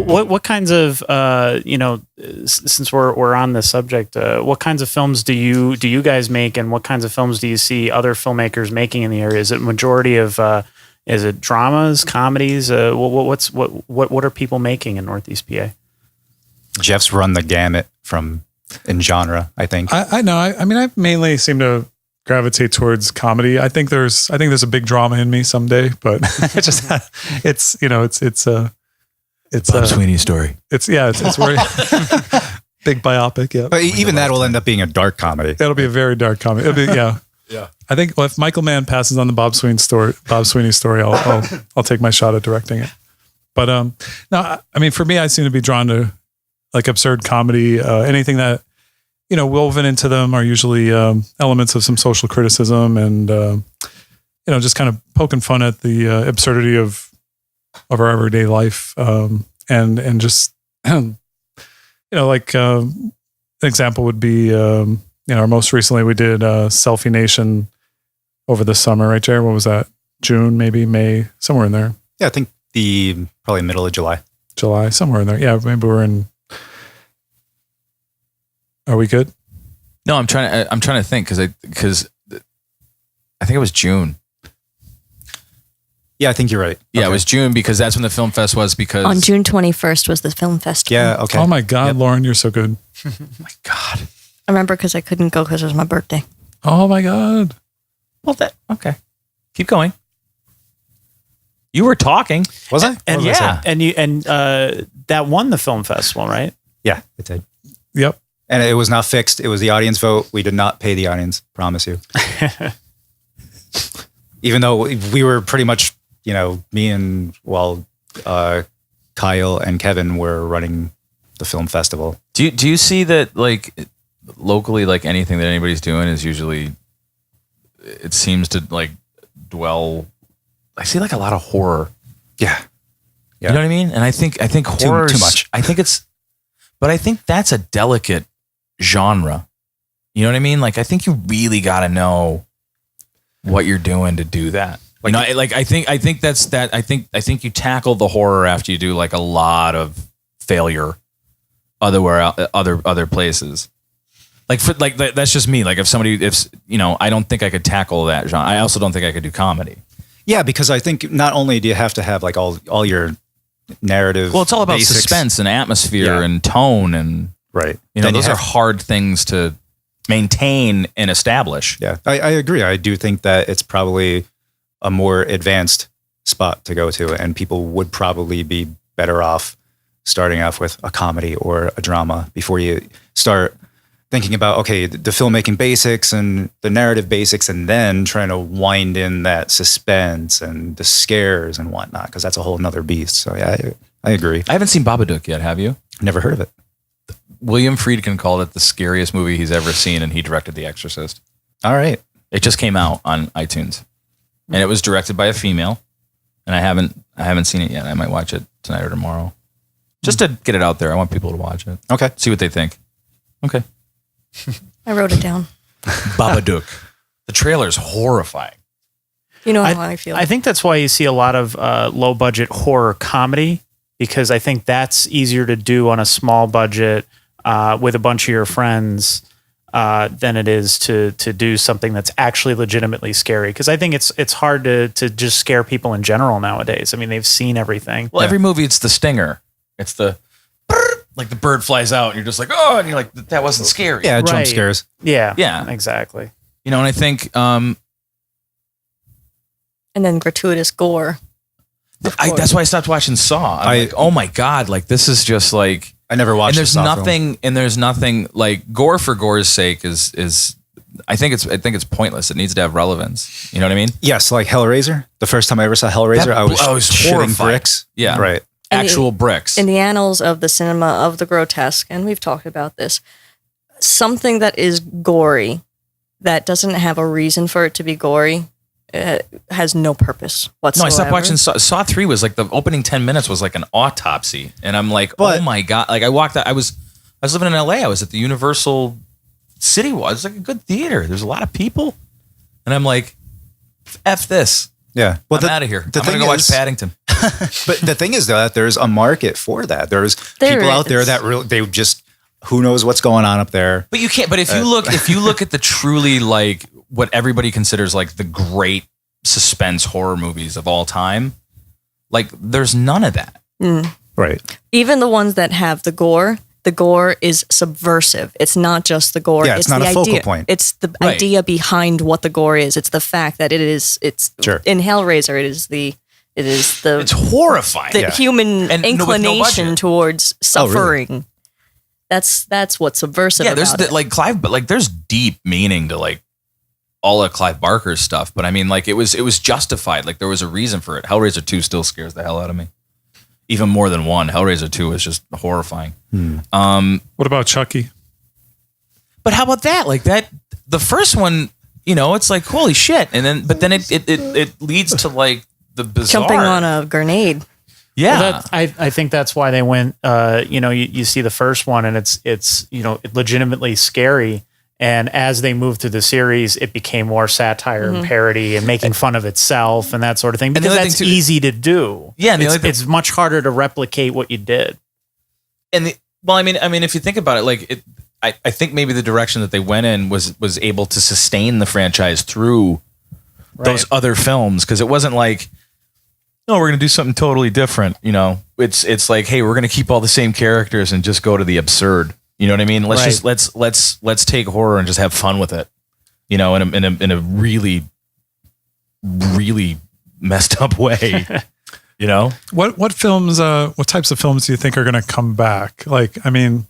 What kinds of since we're on this subject, what kinds of films do you guys make, and what kinds of films do you see other filmmakers making in the area? Is it majority of is it dramas, comedies? What are people making in Northeast PA? Jeff's run the gamut in genre, I think. I know. I mean, I mainly seem to gravitate towards comedy. I think there's a big drama in me someday, but it's Bob Sweeney story. It's very big biopic. Yeah, But even that will end up being a dark comedy. that'll be a very dark comedy. It'll be, yeah. Yeah. I think if Michael Mann passes on the Bob Sweeney story, I'll take my shot at directing it. But no, I mean, for me, I seem to be drawn to like absurd comedy. Anything that woven into them are usually elements of some social criticism and just kind of poking fun at the absurdity of our everyday life, and just like an example would be most recently we did Selfie Nation over the summer, right, Jared? What was that? June, maybe May, somewhere in there. Yeah, I think probably middle of July. July, somewhere in there. Yeah, maybe we're in. Are we good? No, I'm trying to think because I think it was June. Yeah, I think you're right. Yeah, It was June because that's when the film fest was. Because on June 21st was the film festival. Yeah. Okay. Oh my God, Lauren, you're so good. Oh my God. I remember because I couldn't go because it was my birthday. Oh my God. Well, okay. Keep going. You were talking, Was I? And What was I yeah, saying? and that won the film festival, right? Yeah, it did. Yep. And it was not fixed. It was the audience vote. We did not pay the audience. Promise you. Even though we were pretty much, me and Kyle and Kevin were running the film festival. Do you see that like locally, like anything that anybody's doing is usually, it seems to like dwell. I see like a lot of horror. Yeah. You know what I mean? And I think horror too much. I think that's a delicate genre. You know what I mean? Like I think you really got to know what you're doing to do that. I think you tackle the horror after you do like a lot of failure other places. That's just me. Like I don't think I could tackle that genre. I also don't think I could do comedy. Yeah, because I think not only do you have to have like all your narrative. Well, it's all about basics. suspense and atmosphere and tone and Right. those are hard things to maintain and establish. Yeah, I agree. I do think that it's probably a more advanced spot to go to, and people would probably be better off starting off with a comedy or a drama before you start thinking about, okay, the filmmaking basics and the narrative basics, and then trying to wind in that suspense and the scares and whatnot, because that's a whole nother beast. So yeah, I agree. I haven't seen Babadook yet, have you? Never heard of it. William Friedkin called it the scariest movie he's ever seen, and he directed The Exorcist. All right. It just came out on iTunes, and it was directed by a female, and I haven't seen it yet. I might watch it tonight or tomorrow, just to get it out there. I want people to watch it. Okay. See what they think. Okay. I wrote it down. Babadook. The trailer's horrifying. You know how I feel. I think that's why you see a lot of low budget horror comedy, because I think that's easier to do on a small budget with a bunch of your friends than it is to do something that's actually legitimately scary. Because I think it's hard to just scare people in general nowadays. I mean, they've seen everything. Well, every movie, it's the stinger. It's the like the bird flies out, and you're just like, oh, and you're like, that wasn't scary. Yeah, jump Right. scares. Yeah, Yeah. exactly. And I think and then gratuitous gore. that's why I stopped watching Saw. I'm like, oh my God, like this is just like, I never watched. and there's the Saw film. nothing like gore for gore's sake is I think it's pointless. It needs to have relevance. You know what I mean? Yes, like Hellraiser. The first time I ever saw Hellraiser, I was shitting horrified. bricks. Yeah. Right. Actual bricks. In the annals of the cinema of the grotesque, and we've talked about this, something that is gory, that doesn't have a reason for it to be gory, has no purpose whatsoever. No, I stopped watching Saw 3 was like the opening 10 minutes was like an autopsy. And I'm like, But- oh my God. Like I walked out, I was living in LA. I was at the Universal City. It was like a good theater. There's a lot of people. And I'm like, F this. Yeah. Well, I'm out of here. I'm going to thing go watch is- Paddington. But the thing is, though, that there's a market for that. There's people out there that really, they just, who knows what's going on up there. But you can't. But if you look at the truly like what everybody considers like the great suspense horror movies of all time, like there's none of that. Right. Even the ones that have the gore is subversive. It's not just the gore. Yeah, it's not the a focal idea. point. It's the idea behind what the gore is. It's the fact that it's Sure. in Hellraiser. It's horrifying. The human And inclination with no towards suffering. really? That's what's subversive. Yeah, there's about it. like Clive, but like there's deep meaning to like all of Clive Barker's stuff. But I mean, like it was justified. Like there was a reason for it. Hellraiser 2 still scares the hell out of me. Even more than 1. Hellraiser 2 is just horrifying. What about Chucky? But how about that? Like that, the first one, you know, it's like holy shit, and then it leads to like the bizarre jumping on a grenade. Yeah, Well, I think that's why they went. You see the first one, and it's legitimately scary. And as they moved through the series, it became more satire and parody and making fun of itself and that sort of thing. Because that's easy to do. Yeah, and it's much harder to replicate what you did. And I mean, if you think about it, like I think maybe the direction that they went in was able to sustain the franchise through those other films, because it wasn't like, no, we're going to do something totally different. You know, it's like, hey, we're going to keep all the same characters and just go to the absurd. You know what I mean? Let's take horror and just have fun with it. You know, in a really, really messed up way. You know, what films? What types of films do you think are going to come back? Like, I mean,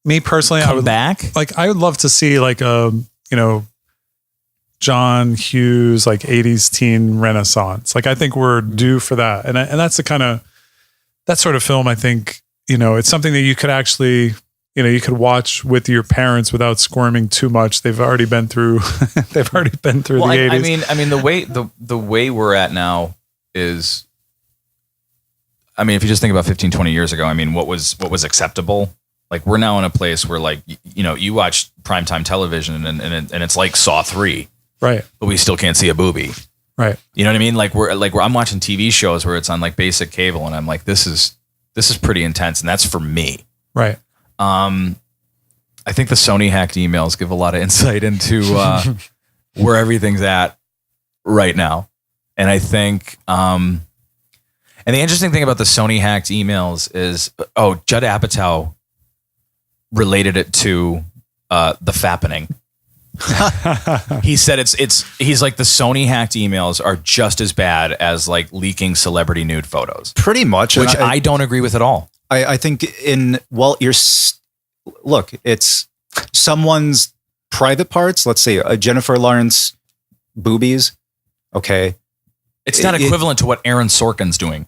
me personally, I would love to see like John Hughes, like 80s teen renaissance. Like, I think we're due for that. And that's that sort of film, I think, it's something that you could actually, you could watch with your parents without squirming too much. They've already been through, the 80s. I mean, the way we're at now is, I mean, if you just think about 15, 20 years ago, I mean, what was acceptable? Like, we're now in a place where, like, you watch primetime television and it's like Saw 3. Right. But we still can't see a boobie. Right. You know what I mean? Like I'm watching TV shows where it's on like basic cable and I'm like, this is pretty intense, and that's for me. Right. I think the Sony hacked emails give a lot of insight into where everything's at right now. And I think and the interesting thing about the Sony hacked emails is Judd Apatow related it to the fappening. He said he's like, the Sony hacked emails are just as bad as like leaking celebrity nude photos. Pretty much. Which I don't agree with at all. I think it's someone's private parts. Let's say a Jennifer Lawrence boobies. Okay. It's not equivalent to what Aaron Sorkin's doing.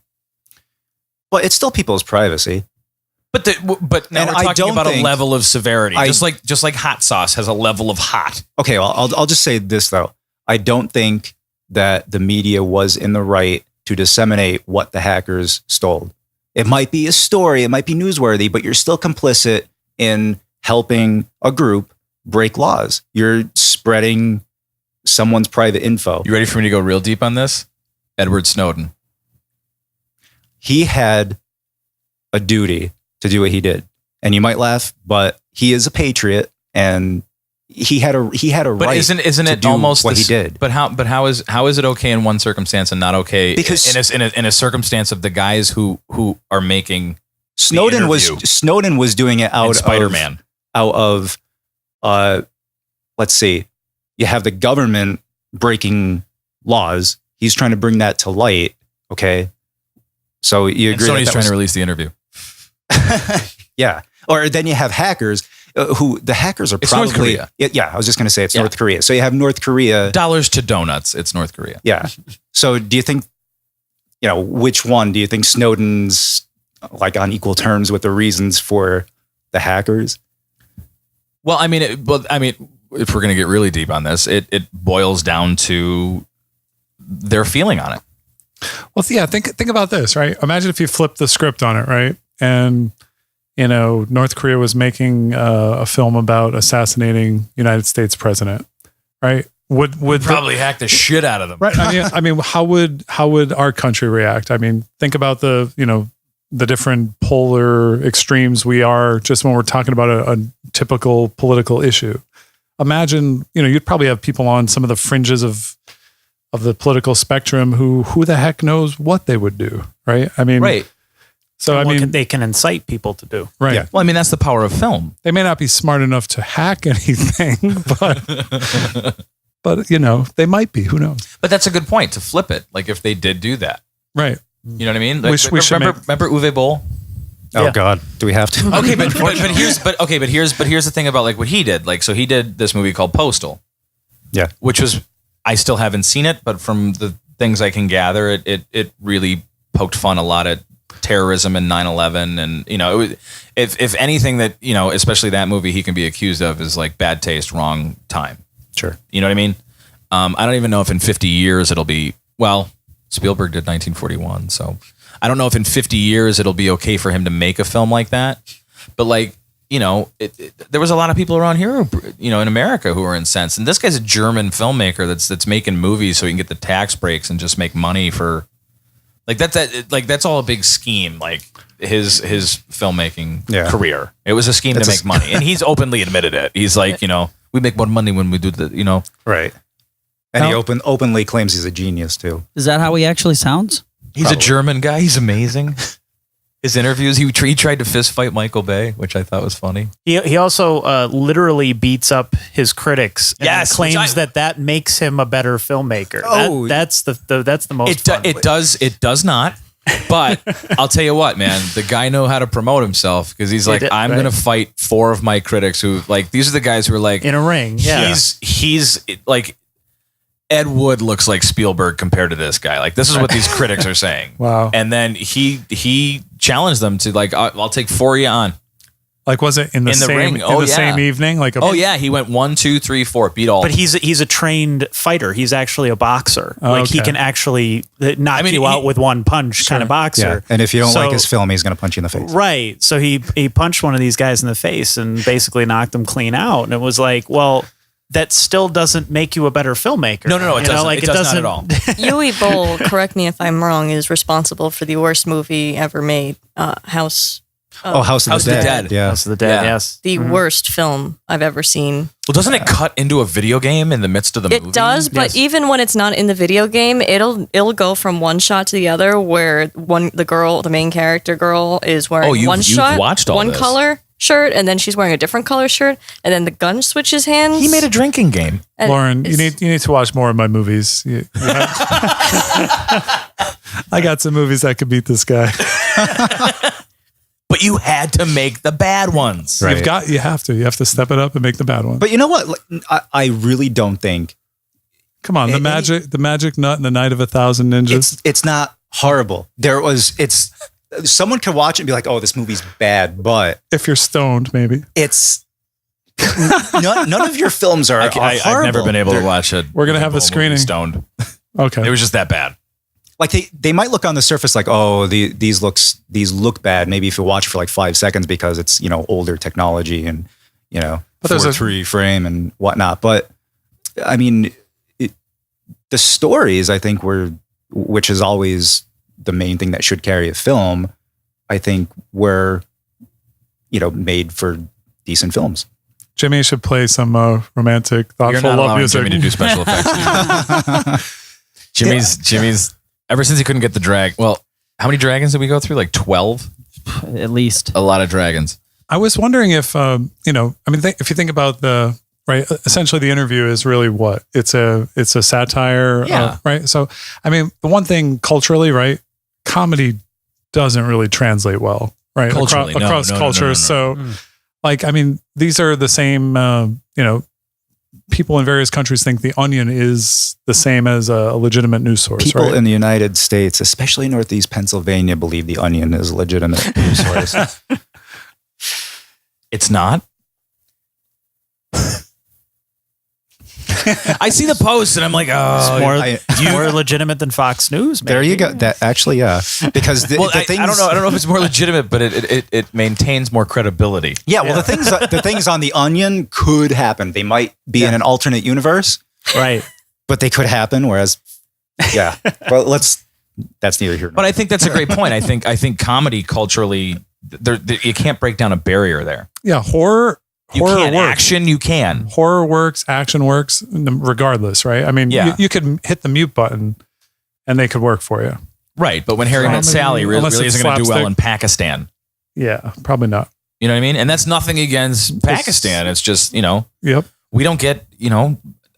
But it's still people's privacy. But now we're talking about a level of severity, just like hot sauce has a level of hot. Okay, well, I'll just say this though. I don't think that the media was in the right to disseminate what the hackers stole. It might be a story, it might be newsworthy, but you're still complicit in helping a group break laws. You're spreading someone's private info. You ready for me to go real deep on this? Edward Snowden. He had a duty to do what he did. And you might laugh, but he is a patriot, and he had a right. Isn't to it do almost what he did? But how is it okay in one circumstance and not okay because in a circumstance of the guys who are making Snowden was doing it out Spider-Man. Of let's see, you have the government breaking laws. He's trying to bring that to light. Okay, so you agree? Sony's trying to release the interview. Yeah. Or then you have hackers who the hackers are probably North Korea. Yeah, I was just going to say it's North Korea. So you have North Korea. Dollars to donuts. It's North Korea. Yeah. So do you think, which one do you think Snowden's like on equal terms with the reasons for the hackers? Well, I mean, if we're going to get really deep on this, it boils down to their feeling on it. Well, yeah, think about this, right? Imagine if you flip the script on it, right? And, North Korea was making a film about assassinating United States president, right? would Probably hack the shit out of them. right? I mean, how would our country react? I mean, think about the different polar extremes we are just when we're talking about a typical political issue. Imagine, you'd probably have people on some of the fringes of the political spectrum who the heck knows what they would do, right? I mean, Right. So I mean, they can incite people to do. right? Yeah. Well, I mean, that's the power of film. They may not be smart enough to hack anything, but they might be. Who knows? But that's a good point to flip it. Like if they did do that, Right. you know what I mean? Like, We should remember Uwe Boll? Oh Yeah. God, do we have to? Okay, but here's the thing about like what he did. Like, so he did this movie called Postal. Yeah. Which was, I still haven't seen it, but from the things I can gather, it really poked fun a lot at terrorism and 9/11, and it was, if anything that especially that movie he can be accused of is like bad taste, wrong time. Sure. You know what I mean? I don't even know if in 50 years it'll be, well, Spielberg did 1941, so I don't know if in 50 years it'll be okay for him to make a film like that. But like, there was a lot of people around here, in America who are incensed, and this guy's a German filmmaker that's making movies so he can get the tax breaks and just make money for. Like that's all a big scheme. Like his filmmaking career, it was a scheme to make money, and he's openly admitted it. He's like, we make more money when we do the, Right. And he openly claims he's a genius too. Is that how he actually sounds? He's a German guy. He's amazing. His interviews, he tried to fist fight Michael Bay, which I thought was funny. He also literally beats up his critics and Yes, claims that makes him a better filmmaker. Oh. That's the most fun. It does not. But I'll tell you what, man, the guy know how to promote himself because he's like, I'm going to fight 4 of my critics who like, these are the guys who are like in a ring. Yeah. He's like, Ed Wood looks like Spielberg compared to this guy. Like, this is what these critics are saying. Wow. And then he challenged them to like, I'll take 4 of you on. Like, was it in the same ring? same evening? Like, He went 1, 2, 3, 4, beat all. But he's a trained fighter. He's actually a boxer. Oh, like he okay. can actually knock you out with one punch, kind of boxer. Yeah. And if you don't like his film, he's going to punch you in the face. Right. So he punched one of these guys in the face and basically knocked them clean out. And it was like, well, that still doesn't make you a better filmmaker. No, it doesn't. Like, it does not at all. Uwe Boll, correct me if I'm wrong, is responsible for the worst movie ever made, House House of the Dead. Yeah. House of the Dead, Yeah. yes. the worst film I've ever seen. Well, doesn't it cut into a video game in the midst of the movie? It does, but even when it's not in the video game, it'll go from one shot to the other where the main character girl is wearing you've watched all one this. color shirt, and then she's wearing a different color shirt, and then the gun switches hands. He made a drinking game. And Lauren, you it's- need to watch more of my movies. I got some movies that could beat this guy. But you had to make the bad ones. Right. You have to step it up and make the bad one. But you know what? Like, I really don't think Come on, the magic nut and the Night of 1,000 Ninjas. it's not horrible. Someone could watch it and be like, oh, this movie's bad, but If you're stoned, maybe. it's none of your films are horrible. I've never been able to watch it. We're gonna have the screening. Stoned. Okay. It was just that bad. Like they might look on the surface like, oh, these look bad. Maybe if you watch it for like 5 seconds because it's older technology and But there's 4:3 frame and whatnot. But I mean, the stories I think which is always the main thing that should carry a film, I think were made for decent films. Jimmy should play some romantic, You're thoughtful not love allowing music. Jimmy to do special effects. Jimmy's. Ever since he couldn't get the drag. Well, how many dragons did we go through? Like 12. At least. A lot of dragons. I was wondering if, if you think about essentially the interview is really what? It's a satire, Yeah. right? So, I mean, the one thing culturally, right? Comedy doesn't really translate well, right? Culturally, no, across no, no, cultures. no, So, like, I mean, these are the same, people in various countries think The Onion is the same as a legitimate news source, People right? in the United States, especially Northeast Pennsylvania, believe The Onion is a legitimate news source. It's not. I see the post and I'm like, It's more legitimate than Fox News. Maybe. There you go. That actually, yeah, because the things, I don't know if it's more legitimate, but it maintains more credibility. Yeah, well, the things on The Onion could happen. They might be in an alternate universe. Right. but they could happen. Whereas, yeah, well, that's neither here nor But I think that's a great point. I think comedy culturally, you can't break down a barrier there. Yeah, horror Can't. works. Action, you can. Horror works, action works, regardless, right? I mean, Yeah. you could hit the mute button and they could work for you. Right, but when Harry Met Comedy, Sally really unless isn't it's going to do well slapstick. in Pakistan. Yeah, probably not. You know what I mean? And that's nothing against Pakistan. It's just, Yep. we don't get,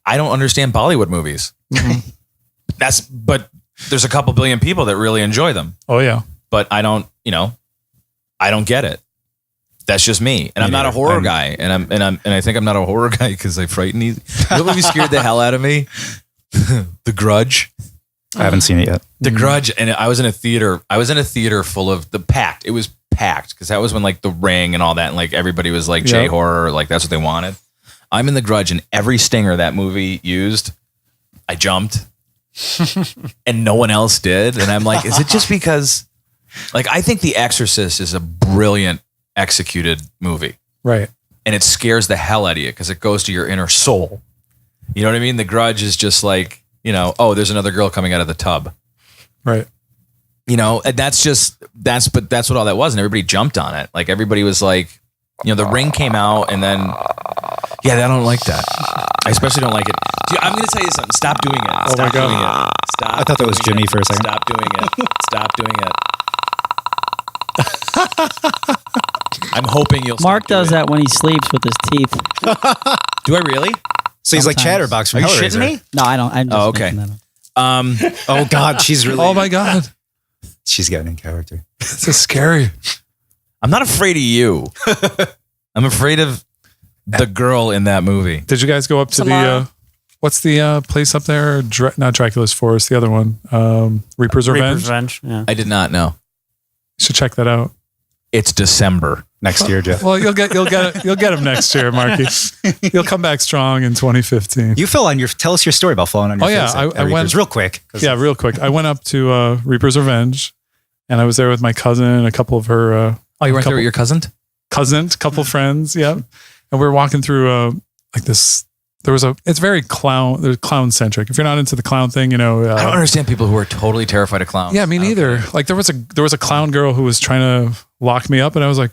I don't understand Bollywood movies. But there's a couple billion people that really enjoy them. Oh yeah. But I don't get it. That's just me. And I'm not a horror guy. And I think I'm not a horror guy because I frighten easy. You know what movie scared the hell out of me? The Grudge. I haven't seen it yet. The Grudge, and I was in a theater. Full of the packed. It was packed because that was when like The Ring and all that, and like everybody was like J horror, like that's what they wanted. I'm in The Grudge, and every stinger that movie used, I jumped, and no one else did. And I'm like, is it just because? Like, I think The Exorcist is a brilliant executed movie, Right. and it scares the hell out of you because it goes to your inner soul. You know what I mean? The Grudge is just like, oh, there's another girl coming out of the tub. Right. And that's what all that was. And everybody jumped on it. Like everybody was like, The Ring came out and then, I don't like that. I especially don't like it. Dude, I'm going to tell you something. Stop doing it. Stop doing it. Stop. I thought that was doing Jimmy it. for a second. Stop doing it. Stop doing it. I'm hoping you'll Mark stop doing does it. that when he sleeps with his teeth. Do I really? So he's like Sometimes. Chatterbox from Are you Hellraiser. shitting me? No, I don't. I'm just Oh, okay. making that up. Oh God, she's really. Oh my God. She's getting in character. This is scary. I'm not afraid of you. I'm afraid of the girl in that movie. Did you guys go up to Samara. what's the place up there? Not Dracula's Forest, the other one. Reaper's Revenge. Reaper's Revenge. Yeah. I did not know. You should check that out. It's December. Next year, Jeff. Well, you'll get him next year, Marky. You'll come back strong in 2015. You fell on tell us your story about falling on your Oh, yeah, face. I at went- Reaper's real quick. Yeah, real quick. I went up to Reaper's Revenge, and I was there with my cousin and a couple of her Oh, you went there with your cousin? couple friends. Yeah, and we were walking through like this. It's very clown centric. If you're not into the clown thing, I don't understand people who are totally terrified of clowns. Yeah, me neither. Like there was a clown girl who was trying to lock me up, and I was like,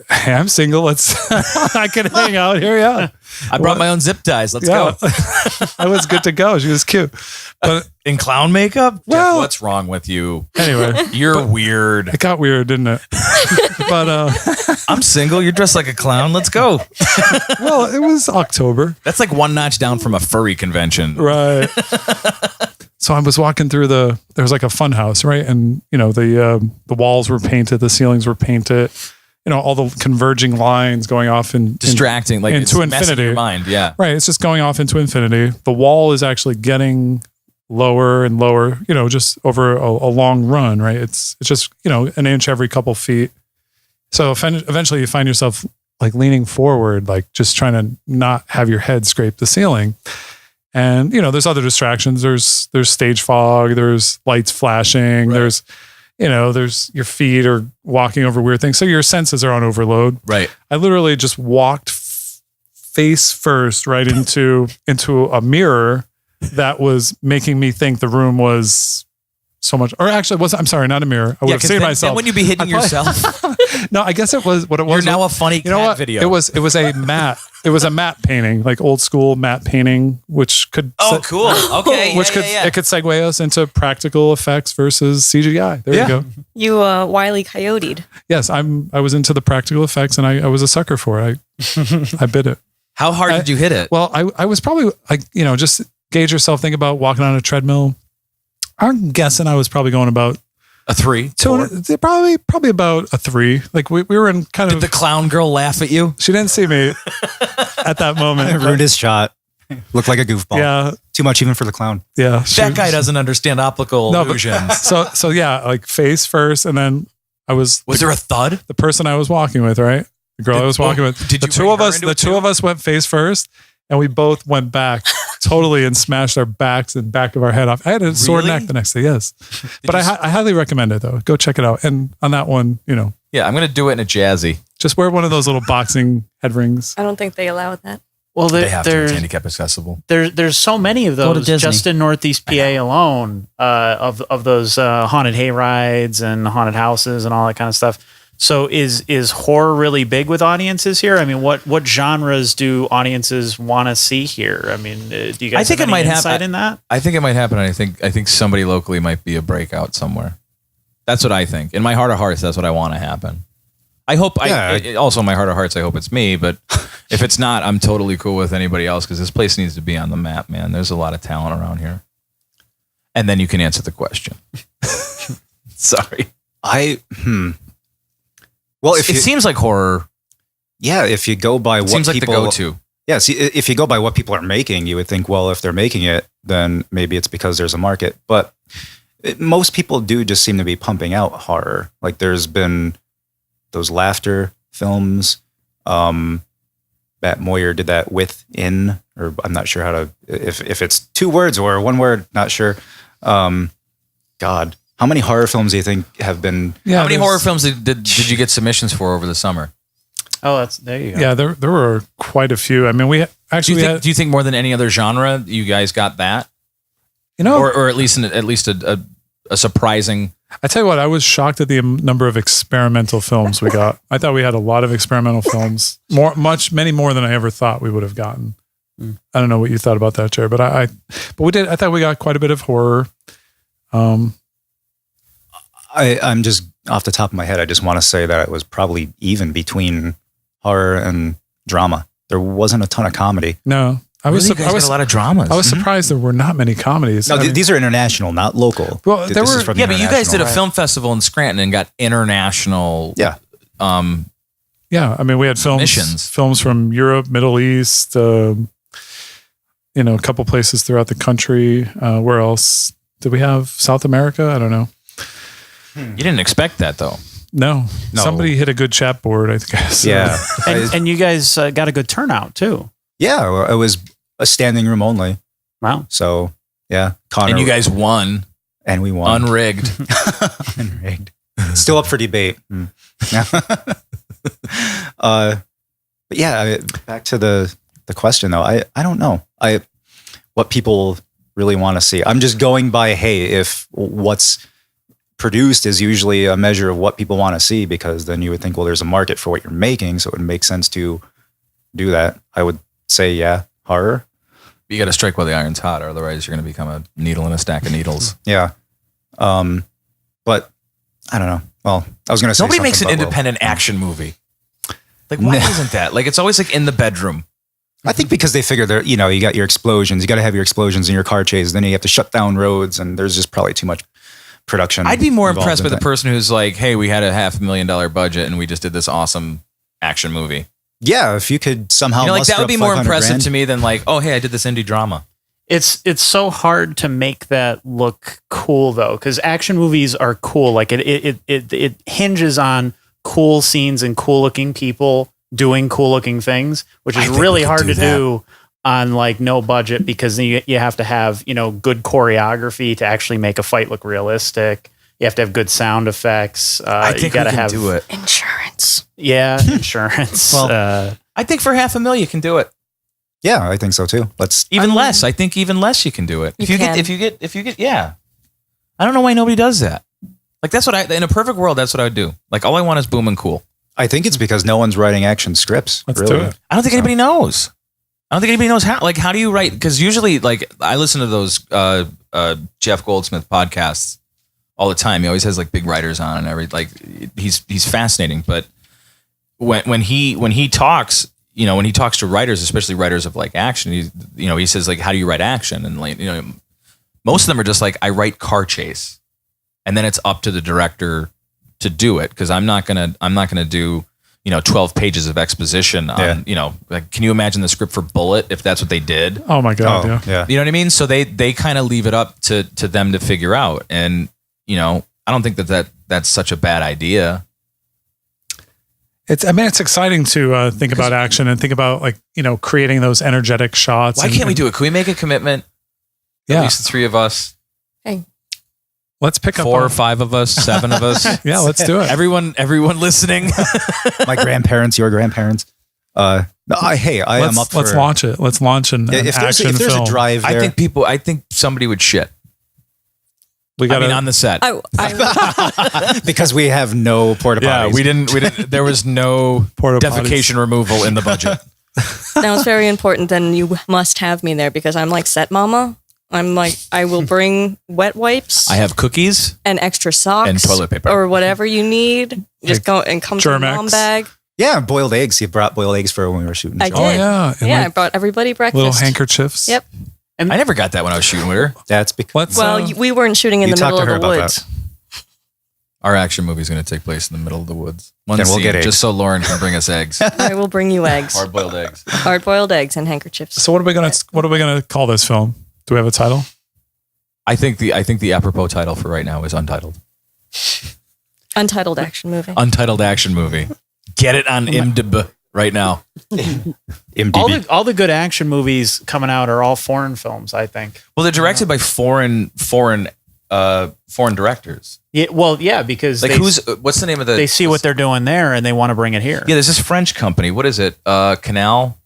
"Hey, I'm single. I can hang out here." Yeah, I brought my own zip ties. Let's go. I was good to go. She was cute, but In clown makeup? Well- Jeff, what's wrong with you? anyway, You're weird. it got weird, didn't it? But I'm single. You're dressed like a clown. Let's go. well, it was October. That's like one notch down from a furry convention. Right. So I was walking through there was like a fun house, right? And the walls were painted, the ceilings were painted, all the converging lines going off Distracting. Like into it's messing infinity. your mind. Yeah. Right. It's just going off into infinity. The wall is actually getting lower and lower, just over a long run, right? It's just, an inch every couple feet. So eventually you find yourself like leaning forward, like just trying to not have your head scrape the ceiling. And, there's other distractions. There's stage fog, there's lights flashing, Right. there's your feet are walking over weird things. So your senses are on overload. Right. I literally just walked face first right into a mirror that was making me think the room was so much, or actually it wasn't. I'm sorry, not a mirror. I would have seen myself. Then when you be hitting yourself, No, I guess it was what it you're was. now a funny cat video. It was a matte. It was a matte painting, like old school matte painting, which could Oh, cool. Okay. which it could segue us into practical effects versus CGI. There Yeah. you go. You Wile E. Coyote'd. Yes, I was into the practical effects, and I was a sucker for it. I bid it. How hard did you hit it? Well, I was probably just gauge yourself. Think about walking on a treadmill. I'm guessing I was probably going about A 3? probably about a 3. Like we were in kind Did of. the clown girl laugh at you? She didn't see me at that moment. It ruined his shot. Looked like a goofball. Yeah, Too much even for the clown. yeah. That guy doesn't understand optical No, but- illusions. So yeah, like face first, and then I was Was there a thud? the person I was walking with, right? The girl I was walking with. Did The you two bring of her us. into The it two too? of us went face first, and we both went back totally and smashed our backs and back of our head off. I had a sore Really? neck the next day. Yes, but you I highly recommend it though. Go check it out. And on that one, Yeah, I'm going to do it in a jazzy. just wear one of those little boxing head rings. I don't think they allow that. Well, They have to. It's there's handicap accessible. there's so many of Go to those Disney. just in Northeast PA alone, of those haunted hay rides and haunted houses and all that kind of stuff. So is horror really big with audiences here? I mean, what genres do audiences want to see here? I mean, do you guys have any insight in that? I think it might happen. I think somebody locally might be a breakout somewhere. That's what I think. In my heart of hearts, that's what I want to happen. I hope. Also, in my heart of hearts, I hope it's me. But if it's not, I'm totally cool with anybody else because this place needs to be on the map, man. There's a lot of talent around here. And then you can answer the question. Sorry. Well, It seems like horror. yeah, if you go by what Seems like the people, go-to. yeah, see, if you go by what people are making, you would think, well, if they're making it, then maybe it's because there's a market. But most people do just seem to be pumping out horror. Like there's been those laughter films. Matt Moyer did that within, or I'm not sure how to, if it's 2 words or 1 word, not sure. God, how many horror films do you think have been? Yeah, How many there's- horror films did you get submissions for over the summer? Oh, there you go. Yeah, there were quite a few. I mean, we Do you think more than any other genre you guys got that, you know, or at least a surprising? I tell you what, I was shocked at the number of experimental films we got. I thought we had a lot of experimental films, many more than I ever thought we would have gotten. I don't know what you thought about that, Jared, but we did. I thought we got quite a bit of horror. I'm just off the top of my head. I just want to say that it was probably even between horror and drama. There wasn't a ton of comedy. No, I was You guys got a lot of dramas. I was surprised there were not many comedies. No, I mean, these are international, not local. Well, there This is were- from the Yeah, but you guys did a international. film festival in Scranton and got international. Yeah. yeah, I mean, we had Missions. films from Europe, Middle East, a couple places throughout the country. Where else did we have? South America? I don't know. You didn't expect that though. No, No. somebody hit a good chat board, I guess. Yeah. And you guys got a good turnout too. Yeah, well, it was a standing room only. Wow. So, yeah. Connor, And you guys won, and we won. unrigged. Unrigged. Still up for debate. But yeah, back to the question though. I don't know. What people really want to see. I'm just going by, hey, if what's produced is usually a measure of what people want to see, because then you would think, well, there's a market for what you're making, so it would make sense to do that. I would say, yeah, horror. You got to strike while the iron's hot, or otherwise you're going to become a needle in a stack of needles. Yeah. But I don't know. Well, I was going to say Nobody makes an something, but, independent action movie. Like, why isn't that? Like, it's always like in the bedroom. I think because they figure that, you got your explosions, you got to have your explosions in your car chase, then you have to shut down roads, and there's just probably too much production. I'd be more involved impressed in by the that. person who's like, hey, we had a $500,000 budget and we just did this awesome action movie. Yeah, if you could somehow, Like muster that would up be more 500 impressive grand. to me than like, oh, hey, I did this indie drama. It's so hard to make that look cool though, because action movies are cool. Like it hinges on cool scenes and cool looking people doing cool looking things, which I is think we really could hard do to that. do on like no budget, because you have to have good choreography to actually make a fight look realistic. You have to have good sound effects. I think you gotta we can have do it. Insurance. Yeah, insurance. Well, I think for $500,000 you can do it. Yeah, I think so too. Let's. Even less. I think even less you can do it. You can. If you get, yeah. I don't know why nobody does that. Like that's what in a perfect world, that's what I would do. Like all I want is boom and cool. I think it's because no one's writing action scripts. Let's really. do it. I don't think anybody knows. I don't think anybody knows how. Like, how do you write? Because usually, like, I listen to those Jeff Goldsmith podcasts all the time. He always has like big writers on and everything. Like, he's fascinating. But when he talks, when he talks to writers, especially writers of like action, he says like, how do you write action? And like, most of them are just like, I write car chase, and then it's up to the director to do it, because I'm not gonna do 12 pages of exposition on, like, can you imagine the script for Bullet if that's what they did? Oh my God. Yeah. yeah. You know what I mean? So they kind of leave it up to them to figure out. And, I don't think that's such a bad idea. It's exciting to think about action and think about like, creating those energetic shots. Why can't we do it? Can we make a commitment? At Yeah. least the 3 of us, Let's pick up 4 or on- 5 of us, 7 of us. Yeah, let's do it. Everyone listening. My grandparents, your grandparents. No, I am up for. Let's launch it. Let's launch an if there's action film. a drive there, I think somebody would shit. we got on the set. because we have no porta potties. Yeah, we didn't. There was no Porta defecation removal in the budget. Now it's very important. Then you must have me there because I'm like set mama. I'm like, I will bring wet wipes. I have cookies and extra socks and toilet paper or whatever you need. Just go and come to a mom bag. Yeah, boiled eggs. You brought boiled eggs for when we were shooting. I did. Oh yeah, and Yeah, I like brought everybody breakfast. little handkerchiefs. Yep. I never got that when I was shooting with her. That's because Let's, Well, we weren't shooting in you the talked middle to of her the about woods. Our action movie is going to take place in the middle of the woods. One Then we'll scene, get eggs. just so Lauren can bring us eggs, I will bring you eggs, hard-boiled eggs. hard-boiled eggs, and handkerchiefs. So what are we gonna call this film? Do we have a title? I think the apropos title for right now is Untitled. Untitled action movie. Untitled action movie. Get it on IMDb right now. IMDb. All the good action movies coming out are all foreign films, I think. Well, they're directed by foreign directors. Yeah, well, yeah, because Like what's the name of the? they see what they're doing there and they want to bring it here. Yeah, there's this French company. What is it? Canal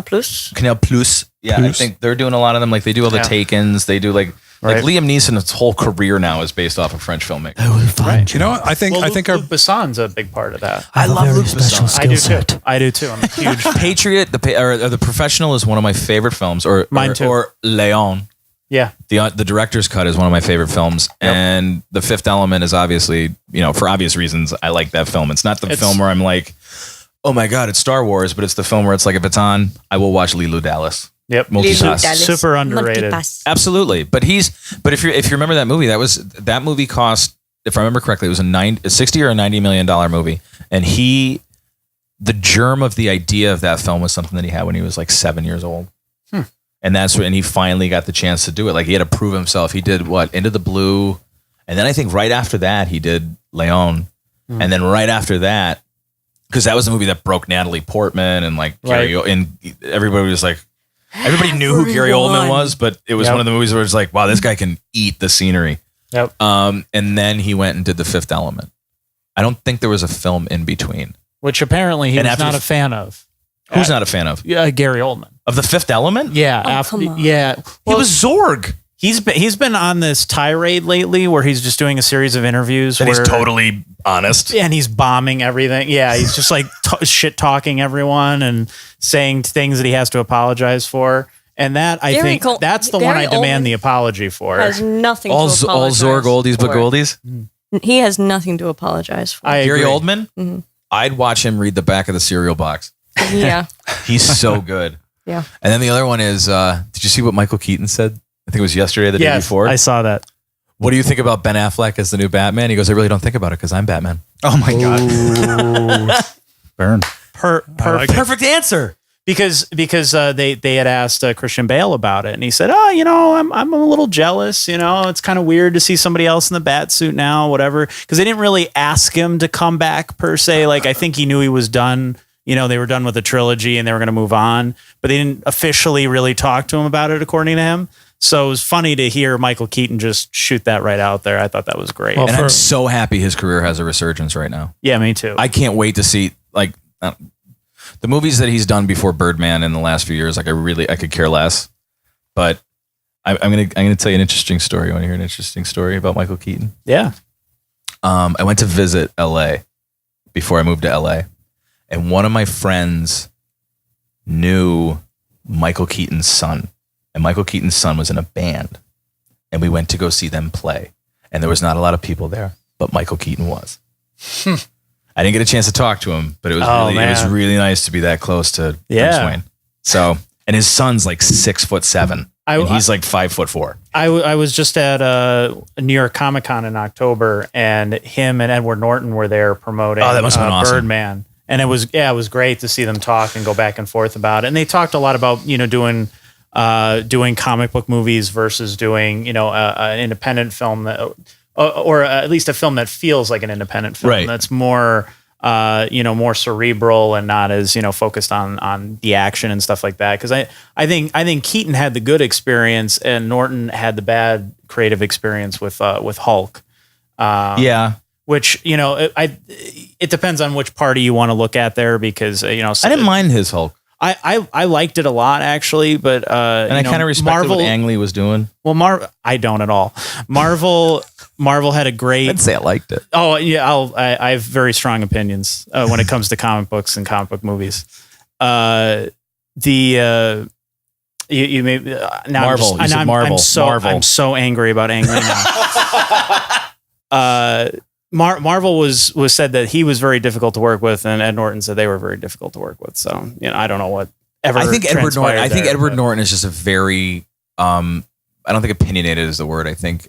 Plus. Plus. Yeah, Plus. I think they're doing a lot of them. Like they do all the Yeah. Takens. They do like Right. Liam Neeson's whole career now is based off of French filmmaking. Right. You know what? I think our Luc Besson's a big part of that. I love Luc Besson. I do too. I'm a huge Patriot, the Professional is one of my favorite films. Mine too. Or Léon. Yeah. The director's cut is one of my favorite films, and The Fifth Element is obviously, for obvious reasons, I like that film. It's not the film where I'm like, oh my god, it's Star Wars, but it's the film where it's like, if it's on, I will watch Lilo Dallas. Yep. Multipass. Super underrated. Absolutely, but if you remember that movie, that movie cost, if I remember correctly, it was a $60 or $90 million movie, and the germ of the idea of that film was something that he had when he was like 7 years old. And he finally got the chance to do it. Like he had to prove himself. He did Into the Blue. And then I think right after that, he did Leon. And then right after that, because that was the movie that broke Natalie Portman and like Gary, and everybody was like, everybody knew who Gary Oldman was, but it was one of the movies where it's like, wow, this guy can eat the scenery. Yep. And then he went and did The Fifth Element. I don't think there was a film in between. Which apparently he was not a fan of. Who's not a fan of? Gary Oldman. Of The Fifth Element? Yeah. Come on. Yeah. He was Zorg. He's been on this tirade lately where he's just doing a series of interviews And where he's totally honest. and he's bombing everything. Yeah, he's just like shit talking everyone and saying things that he has to apologize for. And that I think that's the one I demand the apology for. Has nothing All to apologize Zorg oldies but for. goldies. He has nothing to apologize for. Gary agree. Oldman? Mhm. I'd watch him read the back of the cereal box. Yeah. He's so good. Yeah. And then the other one is, did you see what Michael Keaton said? I think it was yesterday or the day before. I saw that. What do you think about Ben Affleck as the new Batman? He goes, I really don't think about it because I'm Batman. Oh my god. Burn. Perfect answer. Because they had asked Christian Bale about it, and he said, I'm a little jealous. It's kind of weird to see somebody else in the bat suit now, whatever. Because they didn't really ask him to come back per se. Like I think he knew he was done. They were done with the trilogy and they were going to move on, but they didn't officially really talk to him about it, according to him. So it was funny to hear Michael Keaton just shoot that right out there. I thought that was great. Well, And I'm so happy his career has a resurgence right now. Yeah, me too. I can't wait to see the movies that he's done before Birdman in the last few years. Like I could care less. But I'm gonna tell you an interesting story. You want to hear an interesting story about Michael Keaton? Yeah. I went to visit LA before I moved to LA, and one of my friends knew Michael Keaton's son, and Michael Keaton's son was in a band, and we went to go see them play, and there was not a lot of people there, but Michael Keaton was. I didn't get a chance to talk to him, but it was really nice to be that close to Bruce Wayne. So, and his son's like 6'7", and he's like 5'4". I was just at New York Comic Con in October, and him and Edward Norton were there promoting Oh, that must have been awesome. Birdman. And it was great to see them talk and go back and forth about it. And they talked a lot about, doing comic book movies versus doing, an independent film that, or at least a film that feels like an independent film. Right. That's more, more cerebral and not as, focused on the action and stuff like that. Cause I think Keaton had the good experience and Norton had the bad creative experience with Hulk. Yeah. which, you know, it depends on which party you want to look at there, because, you know, I didn't mind his Hulk. I liked it a lot, actually, but And I kind of respected what Ang Lee was doing. Well, I don't at all. Marvel had a great. I'd say I liked it. Oh yeah, I have very strong opinions when it comes to comic books and comic book movies. You may now Marvel. Marvel. I'm so angry about Ang Lee now. Marvel was said that he was very difficult to work with, and Ed Norton said they were very difficult to work with. So, you know, I don't know what ever. I think Edward Norton. I think there, Edward but- Norton is just a very. I don't think opinionated is the word. I think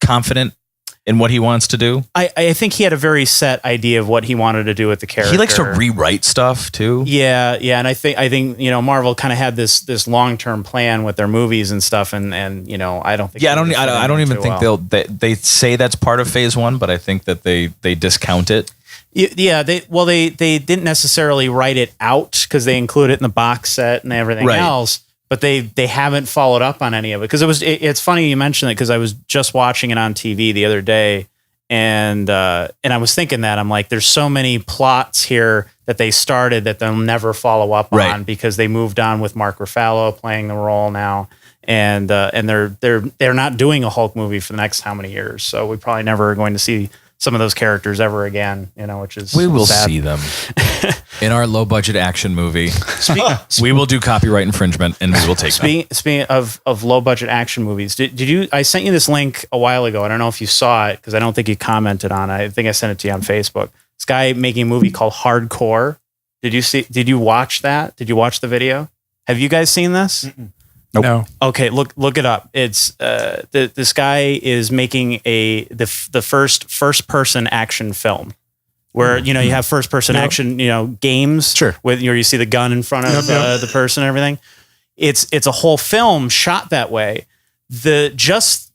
confident in what he wants to do. I think he had a very set idea of what he wanted to do with the character. He likes to rewrite stuff too. Yeah, and I think you know, Marvel kind of had this long-term plan with their movies and stuff, and you know, I don't think. Yeah, I don't even think they say that's part of phase one, but I think that they discount it. Yeah, they didn't necessarily write it out because they include it in the box set and everything else, but they haven't followed up on any of it, because it's funny you mentioned it, because I was just watching it on TV the other day, and I was thinking that I'm like, there's so many plots here that they started that they'll never follow up on, because they moved on with Mark Ruffalo playing the role now, and they're not doing a Hulk movie for the next how many years, so we probably never are going to see some of those characters ever again, you know, which is we will sad. see them in our low budget action movie. We will do copyright infringement, and we will take them. Speaking of low budget action movies, did you? I sent you this link a while ago. I don't know if you saw it, because I don't think you commented on it. I think I sent it to you on Facebook. This guy making a movie called Hardcore. Did you watch that? Did you watch the video? Have you guys seen this? Nope. No. Okay, look it up. It's this guy is making the first person action film, where you know you have first person action, you know, games, Sure, with you see the gun in front of the person and everything. It's a whole film shot that way.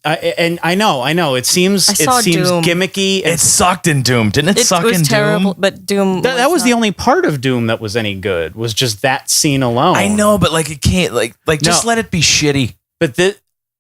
And I know it seems Doom. gimmicky. It sucked in Doom, didn't it? Suck was in terrible, Doom. but Doom. That was the only part of Doom that was any good. Was just that scene alone. I know, but like it can't just let it be shitty. But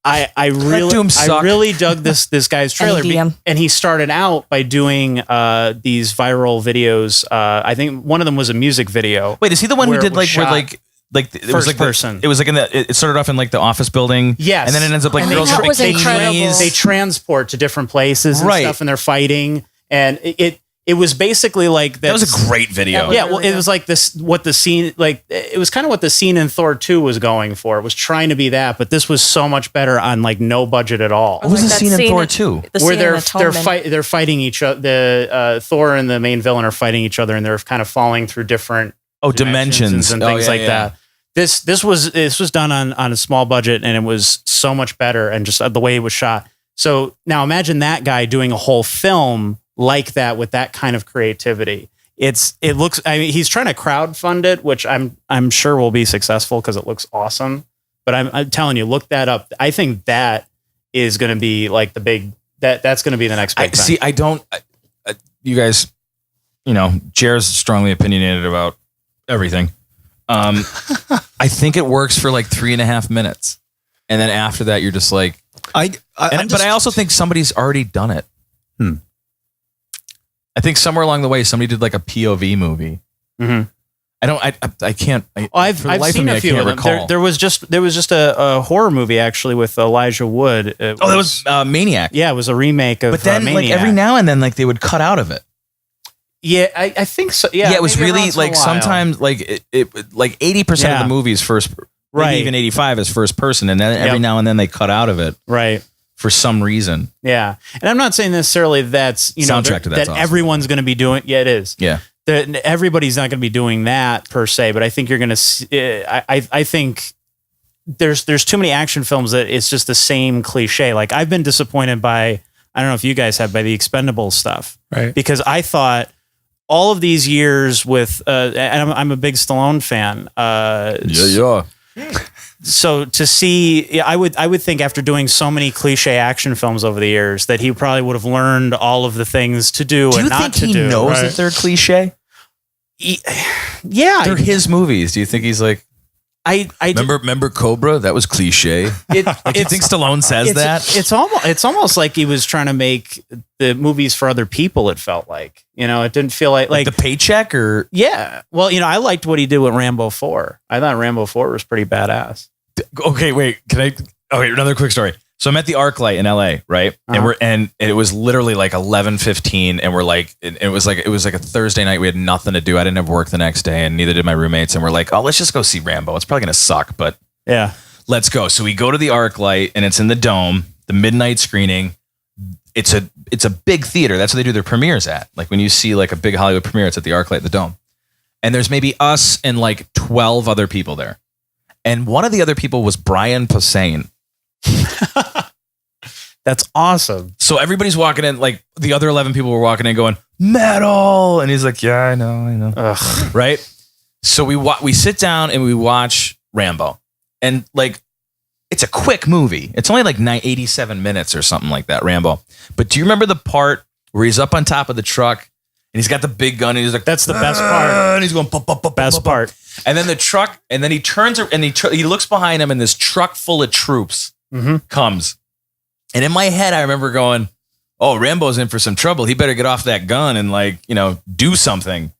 I Doom suck. really dug this guy's trailer, NEPA. and he started out by doing these viral videos. I think one of them was a music video. Wait, is he the one where who it did was shot it was first like person? It was like it started off in like the office building, Yes, and then it ends up like And girls that in was incredible. bikinis. They transport to different places and Right. stuff, and they're fighting, and it was basically like That was a great video. Yeah, well, it was like this. What the scene like? It was kind of what the scene in Thor 2 was going for. It was trying to be that, but this was so much better on like no budget at all. What was the that scene in Thor in- 2? The Where scene in they're fighting each other. The Thor and the main villain are fighting each other, and they're kind of falling through different Dimensions and things like that. This was done on a small budget, and it was so much better, and just the way it was shot. So now imagine that guy doing a whole film like that with that kind of creativity. It looks. I mean, he's trying to crowdfund it, which I'm sure will be successful because it looks awesome. But I'm telling you, look that up. I think that is going to be like the big. That's going to be the next big thing. See, I don't. You guys, you know, Jer's strongly opinionated about everything. I think it works for like 3.5 minutes, and then after that, you're just like, but I also think somebody's already done it. I think somewhere along the way, somebody did like a POV movie. Mm-hmm. I can't. I've seen a few of them. There was just a horror movie actually with Elijah Wood. That was Maniac. Yeah, it was a remake of. But then, like Maniac. every now and then, like they would cut out of it. Yeah, I think so. Yeah, it was maybe really once in a like while. sometimes like it like 80% of the movies first, right? Maybe even 85 is first person, and then every now and then they cut out of it, right? For some reason. Yeah, and I'm not saying necessarily that's Soundtrack to that's that awesome. everyone's going to be doing. Yeah, it is. Yeah. Everybody's not going to be doing that per se, but I think you're going to. I think there's too many action films that it's just the same cliche. Like I've been disappointed by. I don't know if you guys have by the Expendables stuff, Right? Because I thought all of these years with, and I'm a big Stallone fan. Yeah. So to see, I would think after doing so many cliche action films over the years that he probably would have learned all of the things to do and not to do. Do you think he knows Right. that they're cliche? Yeah, They're his movies. Do you think he's like, Remember Cobra? That was cliche. It, Like, you think Stallone says that? It's almost like he was trying to make the movies for other people. It felt like, it didn't feel like The Paycheck or yeah. Well, I liked what he did with Rambo 4. I thought Rambo 4 was pretty badass. okay, wait. Okay, another quick story. So I'm at the ArcLight in LA, right? And it was literally like 11:15, and we're like, it was like a Thursday night. We had nothing to do. I didn't have work the next day, and neither did my roommates. And we're like, oh, let's just go see Rambo. It's probably gonna suck, but Yeah. let's go. So we go to the ArcLight, and it's in the Dome, the midnight screening. It's a big theater. That's where they do their premieres at. Like when you see like a big Hollywood premiere, it's at the ArcLight, the Dome. And there's maybe us and like 12 other people there. And one of the other people was Brian Posehn. That's awesome. So everybody's walking in, like the other 11 people were walking in going, metal. And he's like, yeah, I know. Ugh. Right. So we sit down and we watch Rambo. And like, it's a quick movie. It's only like 87 minutes or something like that, Rambo. But do you remember the part where he's up on top of the truck and he's got the big gun and he's like, That's the best part. and he's going, pop, pop, pop, Best pop, pop. part. And then the truck, and then he turns and he looks behind him and this truck full of troops comes. And in my head, I remember going, oh, Rambo's in for some trouble. He better get off that gun and like, do something.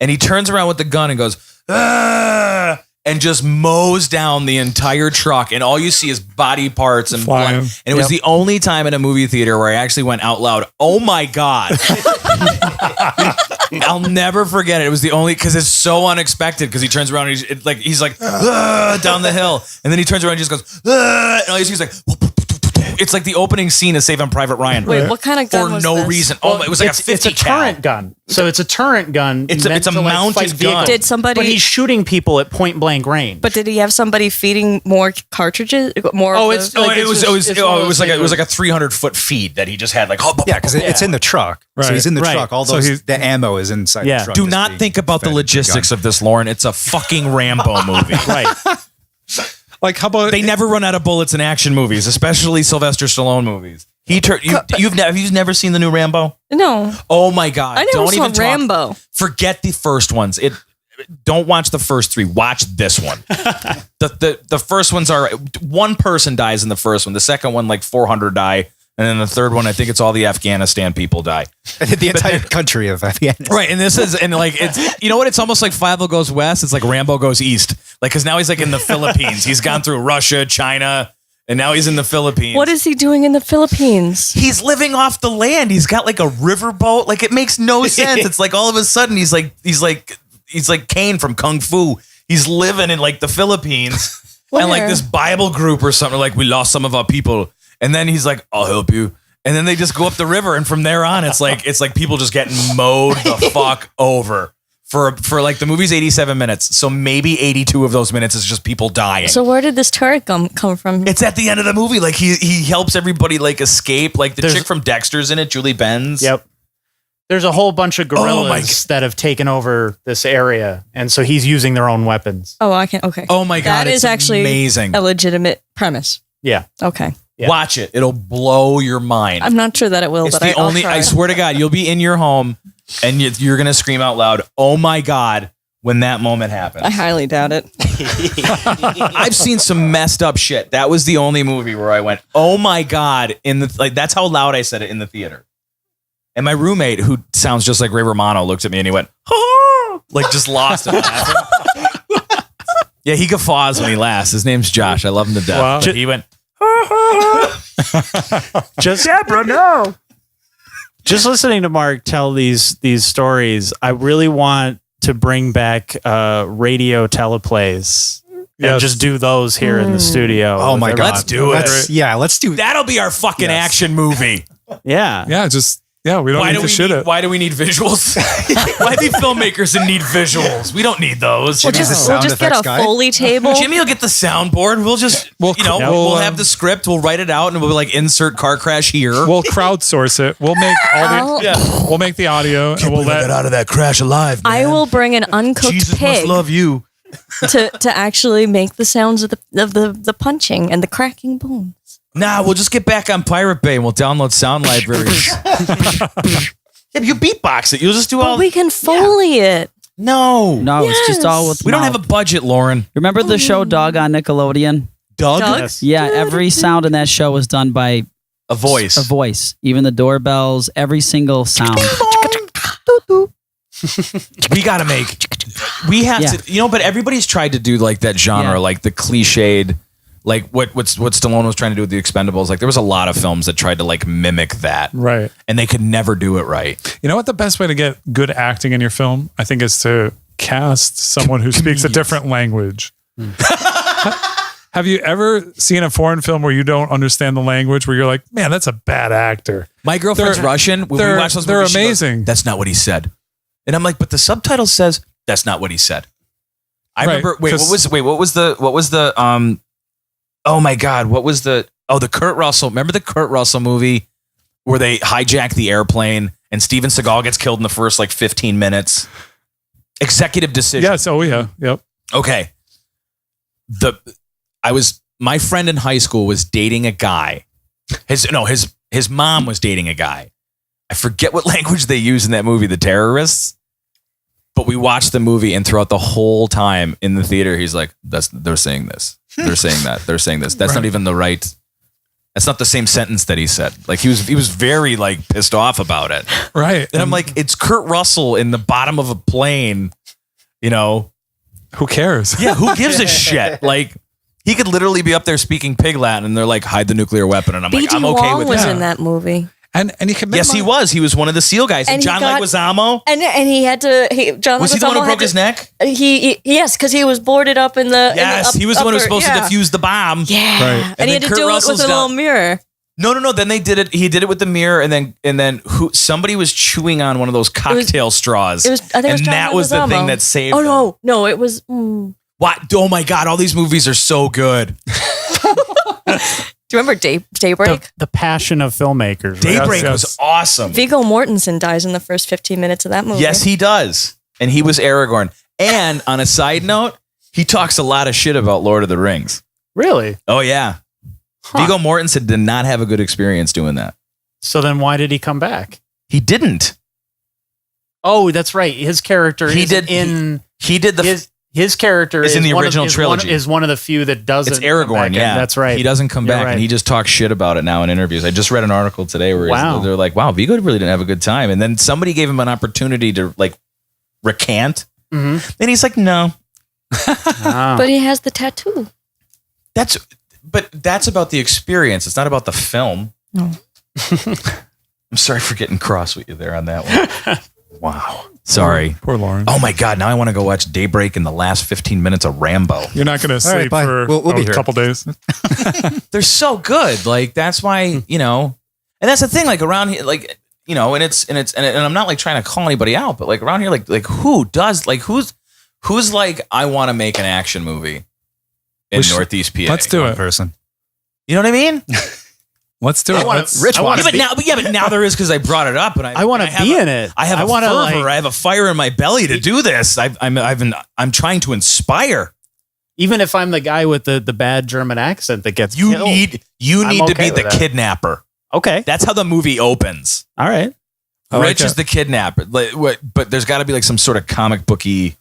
And he turns around with the gun and goes, ah, and just mows down the entire truck. And all you see is body parts and blood. Flying. And it was the only time in a movie theater where I actually went out loud, oh my God. I'll never forget it. It was the only, because it's so unexpected, because he turns around and he's like down the hill. And then he turns around and just goes, and all you see is like, it's like the opening scene of Saving Private Ryan. Wait, what kind of gun For was no this? reason. Oh, it was like a 50 It's a turret gun. So it's a turret gun. It's a meant to, like, mounted fight gun. vehicles. Did somebody? But he's shooting people at point blank range. But did he have somebody feeding more cartridges? More. Oh, of it's the, like- It was it's one of those like things a 300-foot feed that he just had like. Yeah, because it's in the truck. So Right. he's in the Right. truck. All So those the ammo is inside Yeah. the truck. Do just not being think about the fed into logistics gun. of this, Lauren. It's a fucking Rambo movie. right. Like, how about They never run out of bullets in action movies, especially Sylvester Stallone movies. You've never seen the new Rambo? no, Oh my God! I never Don't saw even talk. Rambo. Forget the first ones. Don't watch the first 3. Watch this one. The first ones are one person dies in the first one. The second one, like 400 die, and then the third one, I think it's all the Afghanistan people die. the entire country of Afghanistan. Right, and this is it's you know what? It's almost like Fievel goes west. It's like Rambo goes east. Like because now he's like in the Philippines. He's gone through Russia, China, and now he's in the Philippines. What is he doing in the Philippines? He's living off the land. He's got like a riverboat. Like it makes no sense. It's like all of a sudden he's like Kane from Kung Fu. He's living in like the Philippines and like Where? this Bible group or something. Like we lost some of our people, and then he's like, "I'll help you." And then they just go up the river, and from there on, it's like people just getting mowed the fuck over for like the movie's 87 minutes. So maybe 82 of those minutes is just people dying. So where did this turret come from? It's at the end of the movie. Like he helps everybody like escape. Like the chick from Dexter's in it, Julie Benz. Yep. There's a whole bunch of Oh guerrillas that have taken over this area, and so he's using their own weapons. Oh, I can. Okay. Oh my God. That is it's actually amazing. a legitimate premise. Yeah. Okay. Yeah. Watch it. It'll blow your mind. I'm not sure that it will, It's but the I'll only, try. I swear to God, you'll be in your home and you're going to scream out loud, oh my God, when that moment happens. I highly doubt it. I've seen some messed up shit. That was the only movie where I went, oh my God, that's how loud I said it in the theater. And my roommate, who sounds just like Ray Romano, looked at me and he went, oh, like just lost it laughing. Yeah, he guffaws when he laughs. His name's Josh. I love him to death. Wow. But he went, Just bro, no. Just listening to Mark tell these stories, I really want to bring back radio teleplays and Yes. just do those here in the studio. Oh my God. Let's do it. Let's do that'll be our fucking Yes. action movie. Yeah. We don't need to shoot it. Why do we need visuals? Why do filmmakers need visuals? We don't need those. We'll Jimmy's the just sound get effects a guy. Foley table. Jimmy will get the soundboard. We'll just, we'll have the script. We'll write it out, and we'll like insert car crash here. We'll crowdsource it. We'll make all the we'll make the audio and we'll let out of that crash alive. I will bring an uncooked pig you. to actually make the sounds of the punching and the cracking bones. Nah, we'll just get back on Pirate Bay and we'll download sound libraries. Yeah, but you beatbox it. You'll just do all. But we can Foley it. No. No, it's just all with We don't mouth. have a budget, Lauren. Remember the show Dog on Nickelodeon? Doug? Yes. Yeah, every sound in that show was done by A voice. a voice. Even the doorbells, every single sound. We got to make. We have Yeah. to, but everybody's tried to do like that genre, Yeah. like the cliched, like what Stallone was trying to do with the Expendables. Like there was a lot of films that tried to like mimic that, Right. and they could never do it right. You know what the best way to get good acting in your film, I think, is to cast someone who speaks a different language. Have you ever seen a foreign film where you don't understand the language, where you're like, man, that's a bad actor? My girlfriend's They're- Russian. When we they're- watch those they're movies, she goes, amazing. that's not what he said, and I'm like, but the subtitle says that's not what he said. I Right, remember. What 'cause- was the oh my God, what was the Kurt Russell? Remember the Kurt Russell movie where they hijack the airplane and Steven Seagal gets killed in the first like 15 minutes? Executive decision. Yes. Oh, yeah. Yep. Okay. My friend in high school was dating a guy. His mom was dating a guy. I forget what language they use in that movie, The Terrorists. But we watched the movie, and throughout the whole time in the theater, he's like, they're saying this. They're saying that. They're saying this. That's not even the right. That's not the same sentence that he said. Like he was very like pissed off about it. Right. And I'm like, it's Kurt Russell in the bottom of a plane, who cares? Yeah, who gives a shit? Like, he could literally be up there speaking pig Latin, and they're like, hide the nuclear weapon, and I'm like, B.D. I'm okay Wong with was that. in that movie. And you can Yes, he was. He was one of the SEAL guys. And And he John got- Leguizamo. And he had to. John Was he the one who Leguizamo broke had his to- neck? Yes, because he was boarded up in the. Yes, he was the one who was supposed to defuse the bomb. Yeah, Right. and, And he had then to Kurt do Russell's it with a little down- mirror. No. Then they did it. He did it with the mirror, and then somebody was chewing on one of those cocktail straws. It was. I think it was and John that was the Leguizamo. thing that saved. Oh them. no, it was. What? Oh my God! All these movies are so good. Do you remember Daybreak? The passion of filmmakers. right? Daybreak yes. was awesome. Viggo Mortensen dies in the first 15 minutes of that movie. Yes, he does. And he was Aragorn. And on a side note, he talks a lot of shit about Lord of the Rings. Really? Oh, yeah. Huh. Viggo Mortensen did not have a good experience doing that. So then why did he come back? He didn't. Oh, that's right. His character He is did- in He did the... his character is in the one of- original is trilogy. is one of the few that doesn't. it's come Aragorn, back in. yeah. That's right. He doesn't come You're back, right. and he just talks shit about it now in interviews. I just read an article today where Wow. they're like, wow, Viggo really didn't have a good time. And then somebody gave him an opportunity to like recant. Mhm. And he's like, no. Ah. But he has the tattoo. That's about the experience. It's not about the film. No. I'm sorry for getting cross with you there on that one. Wow. Sorry. Poor Lauren. Oh my God. Now I want to go watch Daybreak in the last 15 minutes of Rambo. You're not going to sleep right, bye. for We'll be a here. couple days. They're so good. Like, that's why, and that's the thing, like around here, like, and I'm not like trying to call anybody out, but like around here, like who does, like, who's like, I want to make an action movie in We should- Northeast PA. Let's do One it. person. You know what I mean? Let's do I it. wanna- Let's- Rich Yeah, wants but now there is, because I brought it up, and I want to have be a- in it. I have a wanna, fervor. I have a fire in my belly to do this. I'm trying to inspire. even if I'm the guy with the bad German accent that gets You killed. need I'm to okay be the with that. kidnapper. Okay. That's how the movie opens. All right. I like Rich is it. the kidnapper. But there's got to be like some sort of comic booky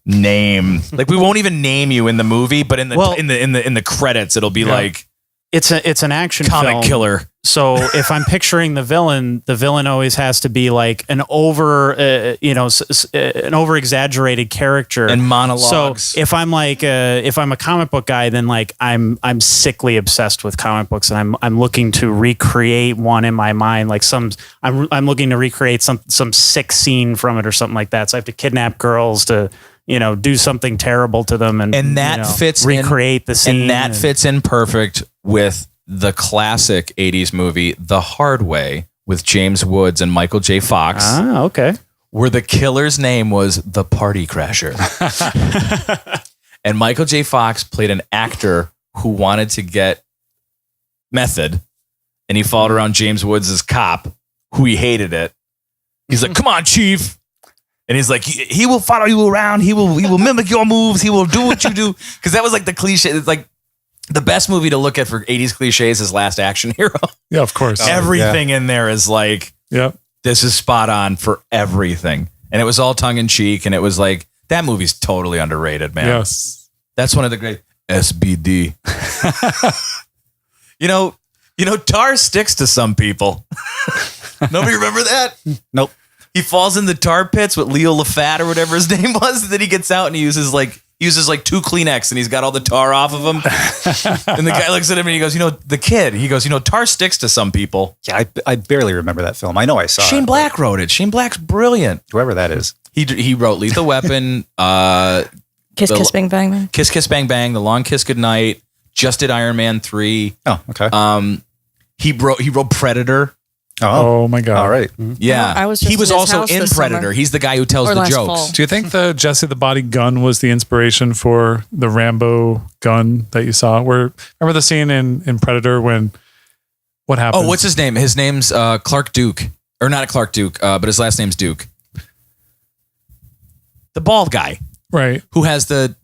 name. Like, we won't even name you in the movie, but in the credits, it'll be like It's an action comic film. killer. So if I'm picturing the villain always has to be like an over exaggerated character And monologues. So if I'm a comic book guy, then like I'm sickly obsessed with comic books, and I'm looking to recreate one in my mind, like I'm looking to recreate some sick scene from it or something like that. So I have to kidnap girls to do something terrible to them, and that fits recreate the scene, And that fits in perfect with the classic 80s movie, The Hard Way, with James Woods and Michael J. Fox, Ah, okay. where the killer's name was the Party Crasher. And Michael J. Fox played an actor who wanted to get method, and he followed around James Woods' cop, who he hated it. He's like, come on, chief. And he's like, he will follow you around. He will mimic your moves. He will do what you do. Because that was like the cliche. It's like the best movie to look at for 80s cliches is Last Action Hero. Yeah, of course. Everything in there is like, Yep. this is spot on for everything. and it was all tongue in cheek, and it was like that movie's totally underrated, man. Yes. That's one of the great SBD. you know, tar sticks to some people. Nobody remember that? Nope. He falls in the tar pits with Leo Lafat or whatever his name was. And then he gets out and he uses like 2 Kleenex and he's got all the tar off of him. And the guy looks at him and he goes, tar sticks to some people. Yeah, I barely remember that film. I know I saw Shane it. Black wrote it. Shane Black's brilliant. Whoever that is. He wrote Lethal Weapon, Kiss Kiss Bang Bang Man. Kiss Kiss Bang Bang, The Long Kiss Goodnight, just did Iron Man 3. Oh, okay. He wrote Predator. Oh my God. All right. Yeah. I was just he was in his also house in this Predator. summer. He's the guy who tells Or the last jokes. fall. Do you think the Jesse the Body gun was the inspiration for the Rambo gun that you saw? Remember the scene in Predator when what happened? Oh, what's his name? His name's Clark Duke. Or not Clark Duke, but his last name's Duke. The bald guy right? who has the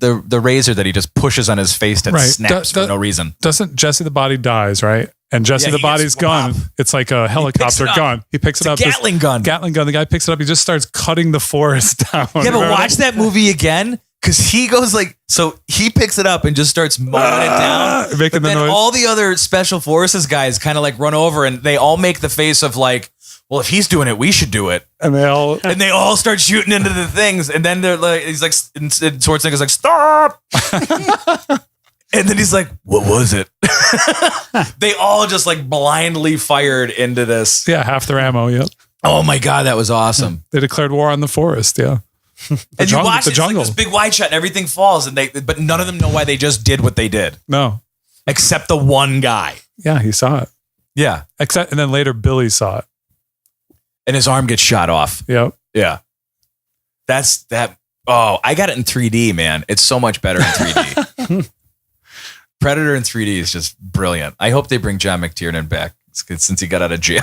razor that he just pushes on his face that Right. snaps for no reason. Doesn't Jesse the Body dies, right? And Jesse Yeah, the he Body's gets gun, whop. it's like a helicopter it up. gun. He picks it up. It's a Gatling gun. Gatling gun. The guy picks it up. He just starts cutting the forest down. Yeah, but watch that movie again because he goes so he picks it up and just starts mowing it down. Making But the then noise. all the other special forces guys kind of like run over and they all make the face of like, well, if he's doing it, we should do it. And they all And they all start shooting into the things. And then they're like, he's like, and Schwarzenegger's like, stop. And then he's like, what was it? They all just like blindly fired into this. half their ammo. Yep. Oh my God, that was awesome. They declared war on the forest. Yeah. And you watch the it, it's jungle. like this big wide shot and everything falls. But none of them know why they just did what they did. No. Except the one guy. Yeah, he saw it. Yeah. And then later Billy saw it. And his arm gets shot off. Yep. Yeah. That's that. Oh, I got it in 3D, man. It's so much better in 3D. Predator in 3D is just brilliant. I hope they bring John McTiernan back since he got out of jail.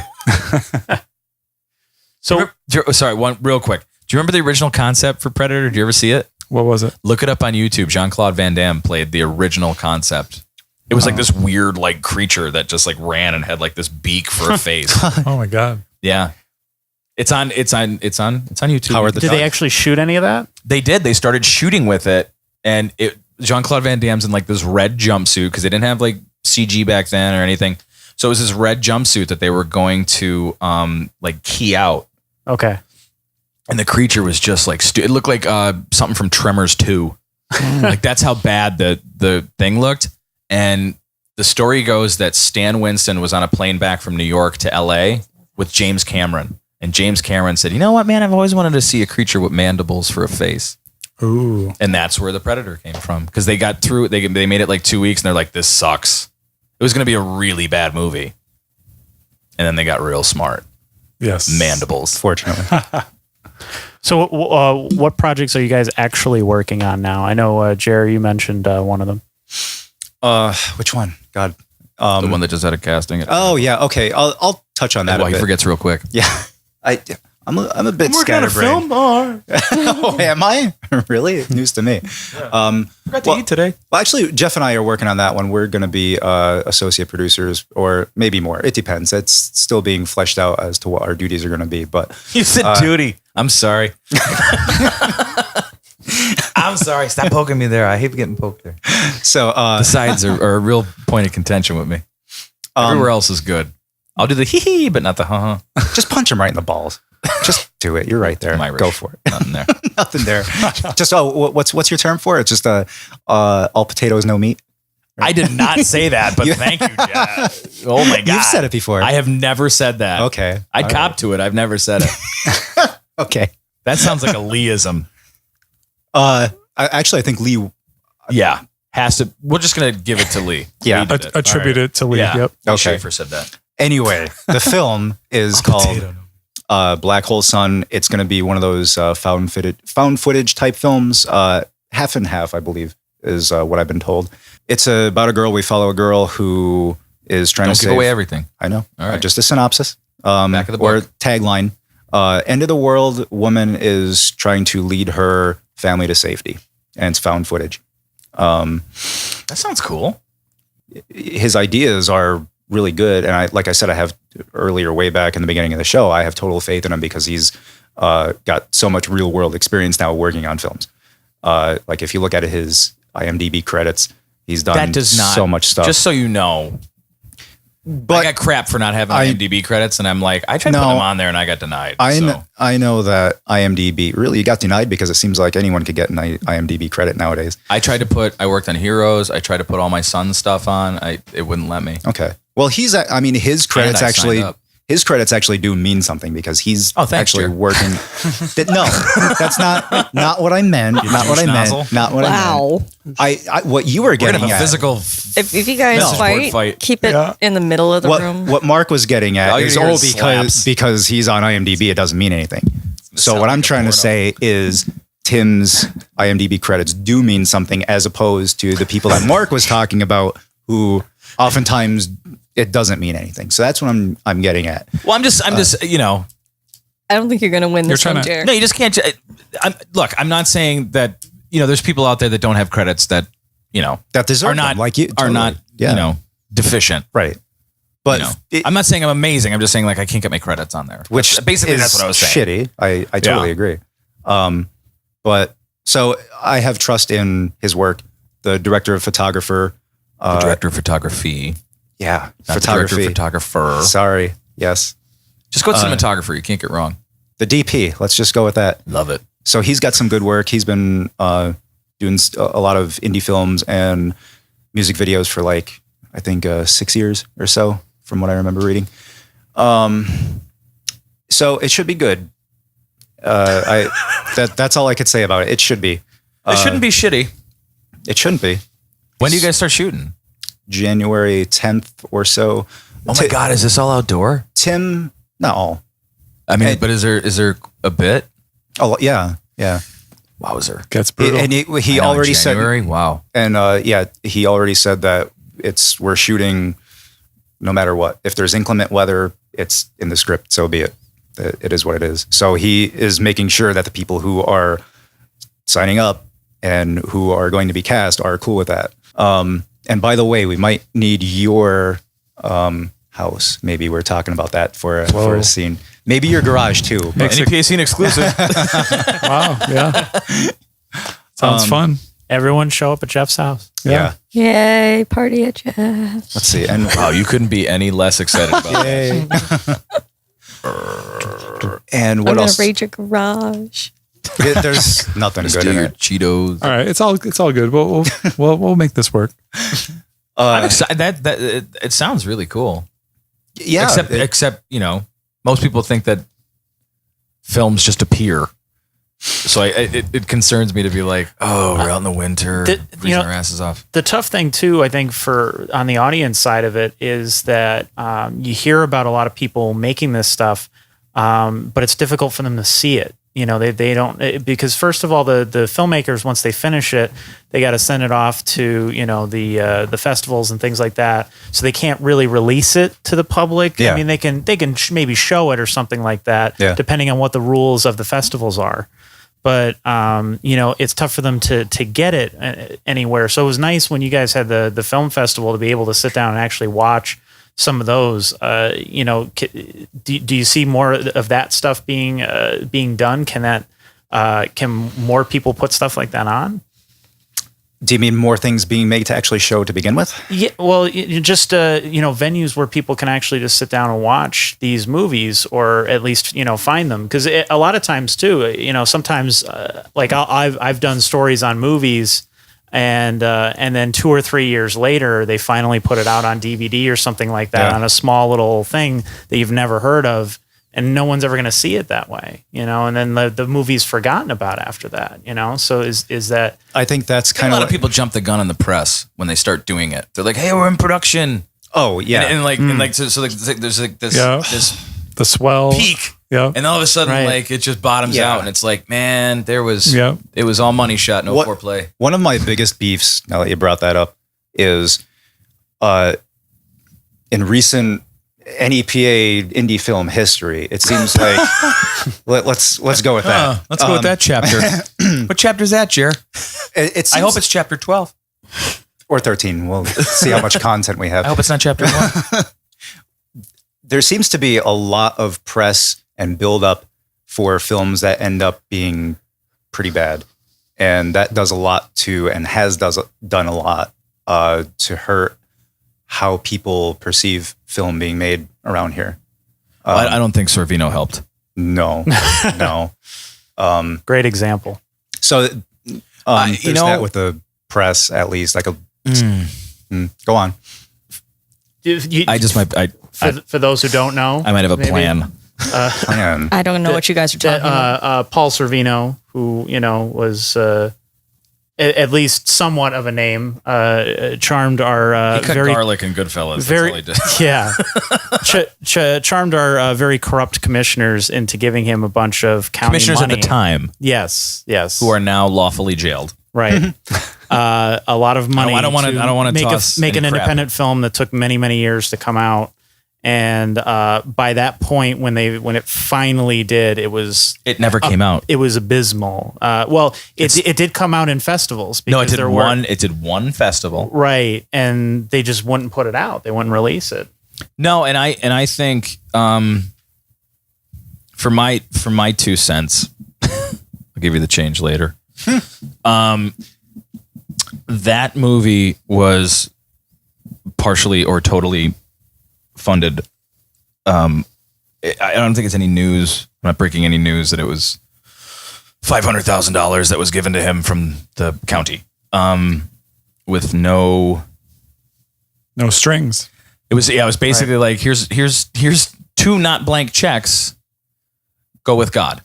Sorry, one real quick. Do you remember the original concept for Predator? Did you ever see it? What was it? Look it up on YouTube. Jean-Claude Van Damme played the original concept. It was like this weird like creature that just like ran and had like this beak for a face. Oh my God. Yeah. It's on YouTube. Howard the Did they Duck. actually shoot any of that? They did. They started shooting with it, and Jean-Claude Van Damme's in like this red jumpsuit because they didn't have like CG back then or anything. So it was this red jumpsuit that they were going to like key out, Okay. and the creature was just like it looked like something from Tremors 2. Like that's how bad the thing looked. And the story goes that Stan Winston was on a plane back from New York to LA with James Cameron. And James Cameron said, you know what, man, I've always wanted to see a creature with mandibles for a face. Ooh. And that's where the Predator came from. Because they got through, they made it like 2 weeks and they're like, this sucks. It was going to be a really bad movie. And then they got real smart. Yes. Mandibles. Fortunately. So, what projects are you guys actually working on now? I know, Jerry, you mentioned one of them. Which one? God. The one that just had a casting. Oh yeah. Okay. I'll touch on that. Well, a he bit. forgets real quick. Yeah. I'm a bit scatterbrained. bar. Oh, am I? Really? News to me. Forgot to eat today. Well, actually, Jeff and I are working on that one. We're going to be associate producers, or maybe more. It depends. It's still being fleshed out as to what our duties are going to be. But You said duty. I'm sorry. I'm sorry. Stop poking me there. I hate getting poked there. so The sides are a real point of contention with me. Everywhere else is good. I'll do the hee hee, but not the ha ha. just punch him right in the balls. Just do it. You're right there. I'm Irish. Go for it. Nothing there. Nothing there. Just what's your term for it? It's just all potatoes, no meat. I did not say that, but thank you, Jeff. Oh my God. You've said it before. I have never said that. Okay. I'd All cop to it. I've never said it. right. Okay. That sounds like a Leeism. I think Lee. Yeah. Has to. We're just going to give it to Lee. Yeah. Lee did it. Attribute it to Lee. Yeah. Yep. Lee Okay. Schaefer said that. Anyway, the film is called Black Hole Sun. It's going to be one of those found footage type films. Half and half, I believe, is what I've been told. It's about a girl. We follow a girl who is trying Don't to give save. away everything. I know. All right. Just a synopsis. Back of the or book. tagline. End of the world. Woman is trying to lead her family to safety, and it's found footage. That sounds cool. His ideas are really good, and like I said, I have earlier, way back in the beginning of the show, I have total faith in him because he's got so much real world experience now working on films. Like if you look at his IMDb credits, he's done That does not so much stuff. Just so you know, but I got crap for not having IMDb credits, and I'm like, I tried to put them on there, and I got denied. I know that IMDb really got denied because it seems like anyone could get an IMDb credit nowadays. I worked on Heroes. I tried to put all my son's stuff on. It wouldn't let me. Okay. Well, his credits I actually. signed up. His credits actually do mean something because he's thanks, actually Jer. working. No, that's not what I meant. Not what I nozzle? meant. Not what Wow. I meant. What you were We're getting gonna have a at. physical. If you guys No. fight, keep it in the middle of the room. What Mark was getting at All you is hear is because he's on IMDb, it doesn't mean anything. So sound what I'm like a trying to porno. say is Tim's IMDb credits do mean something as opposed to the people that Mark was talking about who oftentimes it doesn't mean anything. So that's what I'm getting at. Well, I'm just, I don't think you're going to win this trying one, to- Jared. No, you just can't. Look, I'm not saying that. There's people out there that don't have credits that That deserve are not them, like you are totally. not Yeah. deficient. Right. But I'm not saying I'm amazing. I'm just saying like I can't get my credits on there. which Basically, that's is what I was saying. shitty. I totally agree. But so I have trust in his work. The director of photographer. The director of photography, Yeah. not the director of photographer. Sorry. Yes. Just go with cinematographer. You can't get wrong. The DP. Let's just go with that. Love it. So he's got some good work. He's been doing a lot of indie films and music videos for like, I think 6 years or so from what I remember reading. So it should be good. That's all I could say about it. It should be. It shouldn't be shitty. It shouldn't be. When do you guys start shooting? January 10th or so. Oh my God, is this all outdoor? Tim, not all. I mean, but is there a bit? Oh, yeah. Yeah. Wowzer. Gets brutal. And he already said, January? Wow. and he already said that we're shooting no matter what. If there's inclement weather, it's in the script, so be it. It is what it is. So he is making sure that the people who are signing up and who are going to be cast are cool with that. And by the way, we might need your house. Maybe we're talking about that for a scene. Maybe your garage too. But NEPA scene exclusive. Wow. Yeah. Sounds fun. Everyone show up at Jeff's house. yeah. Yay, party at Jeff's. Let's see. And Wow, you couldn't be any less excited about that. and I'm what going else? to raid your garage. There's nothing Just good do in your it. Cheetos. All right. It's all good. We'll make this work. I'm excited. It sounds really cool. Yeah. Except most people think that films just appear. So it concerns me to be like, oh, we're out in the winter, freezing our asses off. The tough thing too, I think, for on the audience side of it is that you hear about a lot of people making this stuff, but it's difficult for them to see it. They don't, because first of all, the filmmakers, once they finish it, they got to send it off to the festivals and things like that. So they can't really release it to the public. Yeah. I mean, they can maybe show it or something like that, depending on what the rules of the festivals are. But it's tough for them to get it anywhere. So it was nice when you guys had the film festival to be able to sit down and actually watch some of those. Do you see more of that stuff being done? Can more people put stuff like that on? Do you mean more things being made to actually show to begin with? Yeah, well, just venues where people can actually just sit down and watch these movies, or at least find them, because a lot of times too, sometimes like I've done stories on movies, and then 2 or 3 years later they finally put it out on DVD or something like that, on a small little thing that you've never heard of, and no one's ever going to see it that way, and then the movie's forgotten about after that, So is that? I think that's A kind lot of of people jump the gun in the press when they start doing it. They're like, "Hey, we're in production." Oh yeah, So there's like this The swell peak, Yeah. and all of a sudden Right. like it just bottoms Yeah. out, and it's like, man, it was all money shot, no What- foreplay. One of my biggest beefs, now that you brought that up, is in recent NEPA indie film history. It seems like let's go with that. Let's go with that chapter. What chapter is that, Jer? It I seems, hope it's chapter 12. or 13. We'll see how much content we I have. hope it's not chapter 1. There seems to be a lot of press and build up for films that end up being pretty bad. And that does a lot to, and done a lot to hurt how people perceive film being made around here. I don't think Sorvino helped. No. Great example. So there's that with the press, at least. Like go on. For those who don't know, I might have a plan. I don't know what you guys are talking about. Paul Sorvino, who was at least somewhat of a name, charmed our He cut garlic and Goodfellas. Very, that's all he did. Charmed our very corrupt commissioners into giving him a bunch of county Commissioners money. at the time, Yes, who are now lawfully jailed. right. A lot of money. I don't want to make an independent film that took many, many years to come out. And by that point, when it finally did, it never came out. It was abysmal. It did come out in festivals. No, it did one festival, right? And they just wouldn't put it out. They wouldn't release it. No, and I think for my 2 cents, I'll give you the change later. That movie was partially or totally funded. I don't think it's any news. I'm not breaking any news that it was $500,000 that was given to him from the county, with no strings. It was basically like here's 2 not blank checks. Go with God.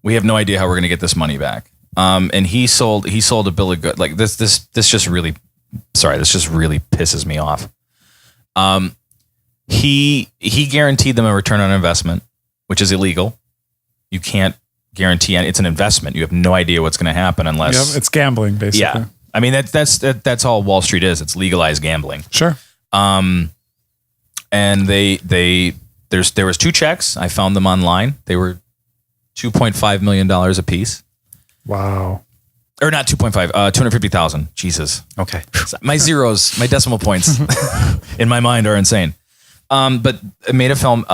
We have no idea how we're going to get this money back. And he sold a bill of goods. Like this just really pisses me off. He guaranteed them a return on investment, which is illegal. You can't guarantee it's an investment. You have no idea what's going to happen unless it's gambling, basically. Yeah, I mean that's all Wall Street is. It's legalized gambling. Sure. And there was 2 checks. I found them online. They were $2.5 million a piece. Wow. Or not 2.5, 250,000. Jesus. Okay. My zeros, my decimal points in my mind are insane. But I made a film.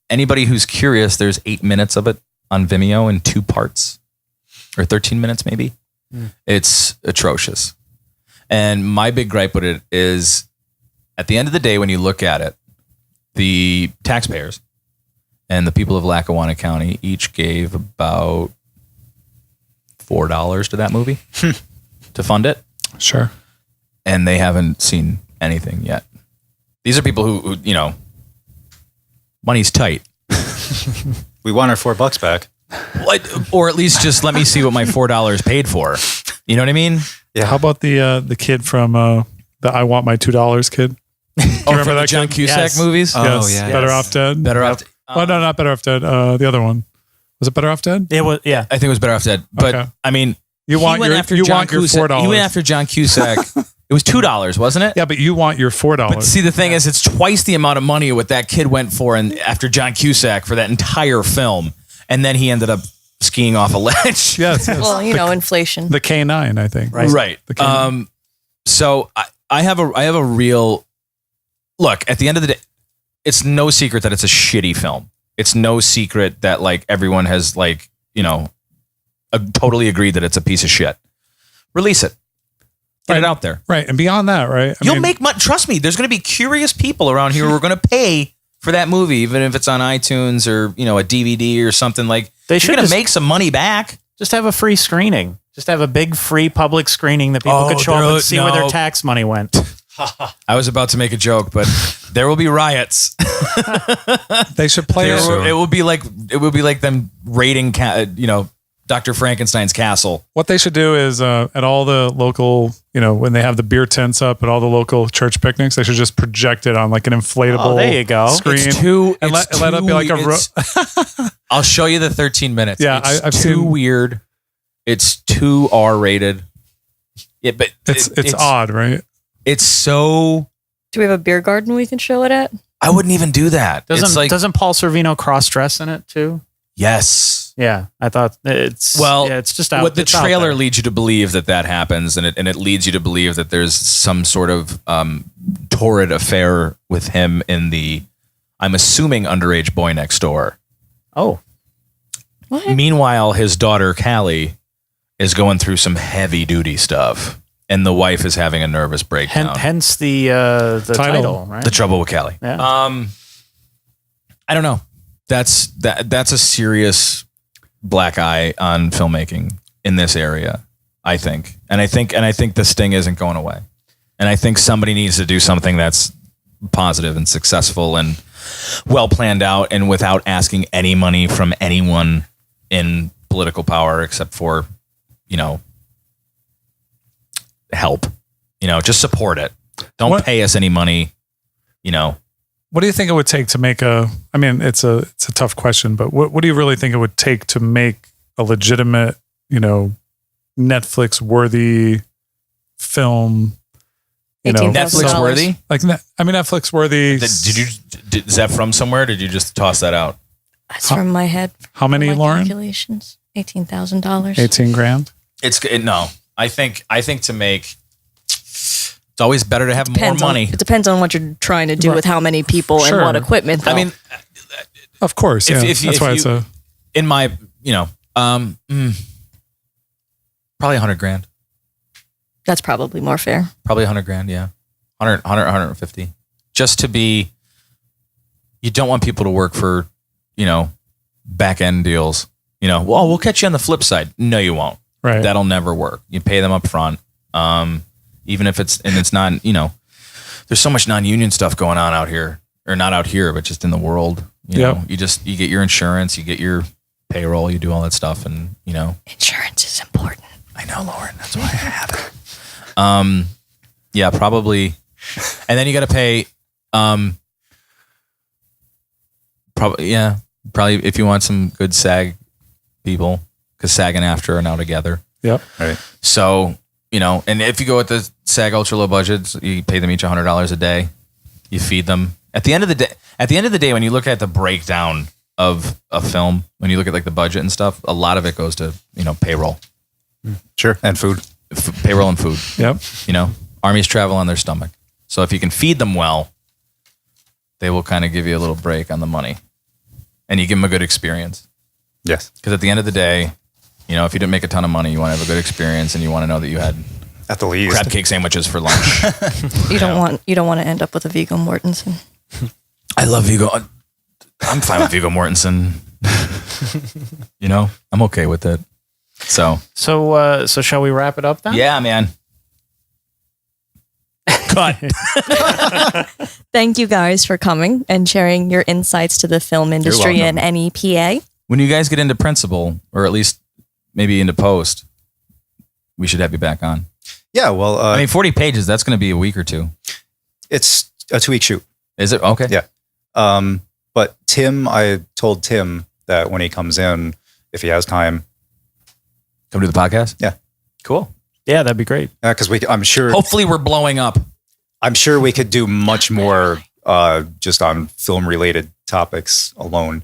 Anybody who's curious, there's 8 minutes of it on Vimeo in 2 parts, or 13 minutes maybe. It's atrocious. And my big gripe with it is, at the end of the day, when you look at it, the taxpayers and the people of Lackawanna County each gave about $4 to that movie to fund it. Sure. And they haven't seen anything yet. These are people who money's tight. We want our $4 back. Or at least just let me see what my $4 paid for. You know what I mean? Yeah. How about the kid from the I Want My $2 kid? Remember that John Cusack movies? Yes. yeah. Better Off Dead. Better Off. No, not Better Off Dead. The other one. Was it Better Off Dead? It was. Yeah. I think it was Better Off Dead. But Okay. I mean, You want your $4. He went after John Cusack. It was $2, wasn't it? Yeah, but you want your $4. But see, the thing is, it's twice the amount of money what that kid went for, and after John Cusack for that entire film, and then he ended up skiing off a ledge. Yes. Well, inflation. The K9, I think. Right. The K9. So I have a real look. At the end of the day, it's no secret that it's a shitty film. It's no secret that everyone has totally agreed that it's a piece of shit. Release it. Get it out there. Right. And beyond that, right? You'll make money. Trust me, there's going to be curious people around here who are going to pay for that movie, even if it's on iTunes or, a DVD or something. You're going to make some money back. Just have a free screening. Just have a big free public screening that people could show up and see where their tax money went. I was about to make a joke, but there will be riots. They should play it will be like them raiding, Dr. Frankenstein's castle. What they should do is at all the local, when they have the beer tents up at all the local church picnics, they should just project it on an inflatable there you go. screen. Let it be like I'll show you the 13 minutes. Yeah, I've seen too weird. It's too R-rated. Yeah, but it's odd, right? It's so. Do we have a beer garden we can show it at? I wouldn't even do that. Doesn't Paul Sorvino cross-dress in it too? Yes. Yeah, I thought it's it's just out. What the trailer leads you to believe that happens, and it leads you to believe that there's some sort of torrid affair with him in the, I'm assuming, underage boy next door. Oh, What? Meanwhile, his daughter Callie is going through some heavy duty stuff, and the wife is having a nervous breakdown. Hence the title, right? The Trouble with Callie. Yeah. I don't know. That's a serious black eye on filmmaking in this area, I think. And I think the sting isn't going away. And I think somebody needs to do something that's positive and successful and well planned out and without asking any money from anyone in political power except for, help. Just support it. Don't pay us any money, What do you think it would take to make it's a tough question, but what do you really think it would take to make a legitimate, Netflix worthy film? Netflix worthy? Netflix worthy. Is that from somewhere? Did you just toss that out? That's from my head. How many, My Lauren? Calculations. $18,000. 18 grand. No. I think to make, it's always better to have more money. It depends on what you're trying to do with how many people Sure. and what equipment. Though. I mean, Of course, yeah. That's why it's in my, probably 100 grand. that's probably more fair. Probably 100 grand, yeah. 150. Just to be, you don't want people to work for, back end deals. We'll catch you on the flip side. No, you won't. right. That'll never work. You pay them up front. Even if it's not, there's so much non-union stuff going on out here, or not out here, but just in the world. You get your insurance, you get your payroll, you do all that stuff. And, Insurance is important. I know, Lauren, that's why I have it. Yeah, probably. And then you got to pay, probably if you want some good SAG people, because SAG and AFTRA are now together. Yep. Right. So, and if you go with the SAG ultra low budgets, you pay them each $100 a day. You feed them. At the end of the day, when you look at the breakdown of a film, when you look at like the budget and stuff, a lot of it goes to, payroll. Sure. And food. Payroll and food. Yep. Armies travel on their stomach. So if you can feed them well, they will kind of give you a little break on the money. And you give them a good experience. Yes. Because at the end of the day, if you didn't make a ton of money, you want to have a good experience and you want to know that you had At the least. crab cake sandwiches for lunch. You don't want to end up with a Viggo Mortensen. I love Viggo. I'm fine with Viggo Mortensen. I'm okay with it. So shall we wrap it up then? yeah, man. Cut. Thank you guys for coming and sharing your insights to the film industry and NEPA. When you guys get into principal, or at least maybe into post, we should have you back on. Yeah. Well, 40 pages, that's going to be a week or two. it's a 2-week shoot. Is it? Okay. Yeah. But I told Tim that when he comes in, if he has time, Come to the podcast? Yeah. Cool. Yeah, that'd be great. because I'm sure Hopefully we're blowing up. I'm sure we could do much more just on film related topics alone.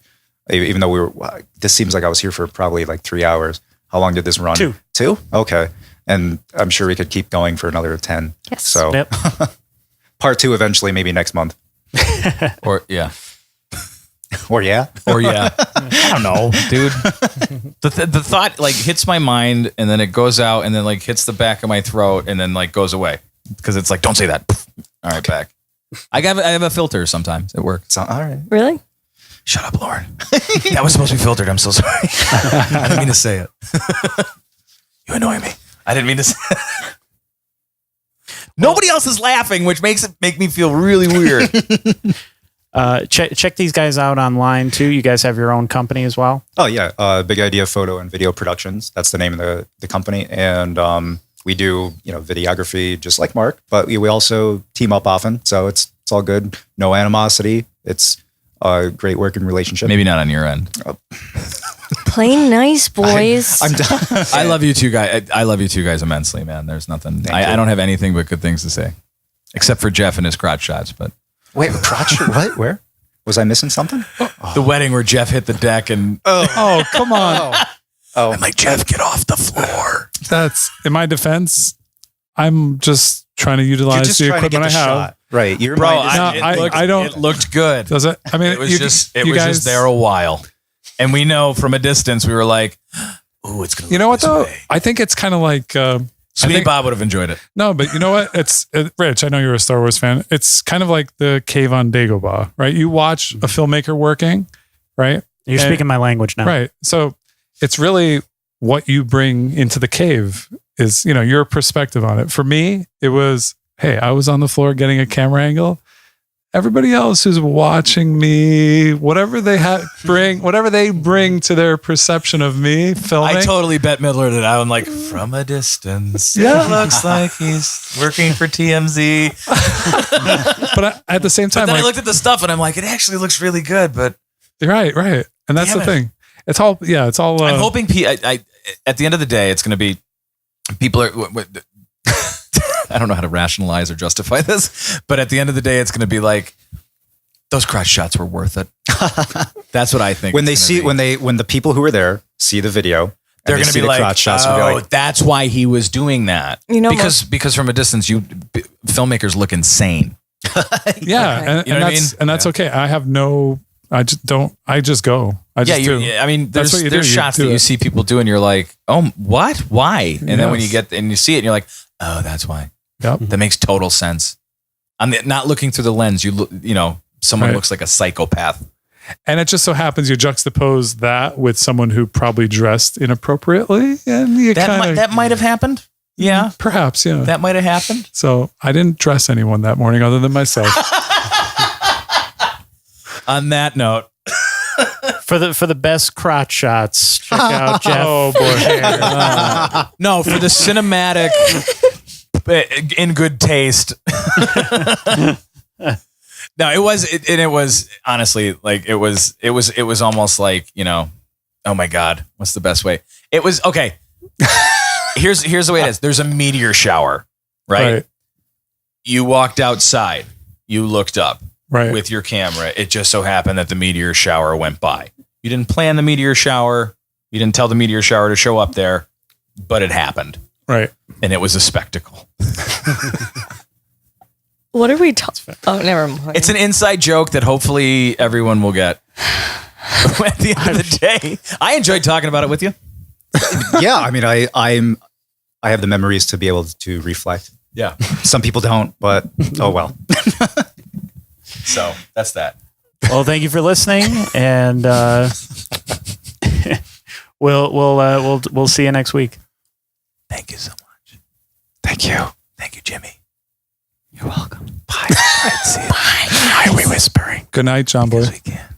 Even though this seems like I was here for probably like 3 hours. How long did this run? 2. 2? Okay. And I'm sure we could keep going for another 10. Yes. So Yep. part 2 eventually, maybe next month. Or yeah. Or yeah. Or yeah. I don't know, dude. The thought like hits my mind and then it goes out and then like hits the back of my throat and then like goes away. Because it's like, don't say that. All right, back. I have a filter sometimes at work. So, all right. Really? Shut up, Lauren. That was supposed to be filtered. I'm so sorry. I didn't mean to say it. You annoy me. I didn't mean to say it. Nobody else is laughing, which makes it make me feel really weird. Check these guys out online too. You guys have your own company as well. Oh yeah. Big Idea Photo and Video Productions. That's the name of the company. And we do, videography just like Mark, but we also team up often. So it's all good. No animosity. It's a great working relationship. Maybe not on your end. Play nice, boys. I'm done. I love you two guys. I love you two guys immensely, man. There's nothing. I don't have anything but good things to say, except for Jeff and his crotch shots. But Wait, crotch? What? Where? Was I missing something? the wedding where Jeff hit the deck and Oh, come on. Oh, I'm like, Jeff, get off the floor. That's in my defense. I'm just trying to you're utilize just the trying to get equipment the I have. shot. Right. Your Bro, mind is- I don't- It looked good. Does it? I mean, It was you just guys, there a while. And we know from a distance, we were like, "Ooh, it's gonna." You know what this though? way. I think it's kind of like Sweetie Bob would have enjoyed it. no, but you know what? It's Rich. I know you're a Star Wars fan. It's kind of like the cave on Dagobah, right? You watch a filmmaker working, right? You're speaking my language now. Right. So it's really what you bring into the cave is, your perspective on it. For me, it was, hey, I was on the floor getting a camera angle. Everybody else who's watching me, whatever they bring to their perception of me filming. I totally bet Midler that I'm like, from a distance, Yeah. it looks like he's working for TMZ. But at the same time, But then I looked at the stuff and I'm like, it actually looks really good. But right. And that's Damn the it. thing. It's all. I'm hoping at the end of the day, it's going to be people are. I don't know how to rationalize or justify this, but at the end of the day, it's going to be like those crotch shots were worth it. That's what I think. When the people who were there see the video, they're going to be like, crotch shots and be "Oh, like, that's why he was doing that." Because from a distance, filmmakers look insane. yeah, You know what I mean? and that's okay. I have no. I just don't. I just go. I just do. I mean, That's what you do. there's You shots do that you it. see people do, and you're like, "Oh, what? Why?" And then when you Yes. get and you see it, and you're like, "Oh, that's why." Yep. That makes total sense. I'm not looking through the lens. Someone Right. looks like a psychopath. And it just so happens you juxtapose that with someone who probably dressed inappropriately, and you That might have happened. Yeah, perhaps, yeah. that might have happened. So I didn't dress anyone that morning other than myself. On that note, For the best crotch shots, check out Jeff. Oh boy. no, for the cinematic, in good taste. No, it was honestly like it was almost like, oh my God, what's the best way? It was okay. Here's the way it is. There's a meteor shower, right? You walked outside, you looked up Right. with your camera. It just so happened that the meteor shower went by. You didn't plan the meteor shower. You didn't tell the meteor shower to show up there, but it happened. Right. And it was a spectacle. What are we talking? Oh, never mind. It's an inside joke that hopefully everyone will get. At the end of the day, I enjoyed talking about it with you. yeah. I mean, I have the memories to be able to reflect. Yeah. Some people don't, but oh well. So that's that. Well, thank you for listening, and we'll see you next week. Thank you so much. Thank you. Thank you, Jimmy. You're welcome. Bye. Bye. See you. Why are we whispering? Good night, John Boy. Because we can.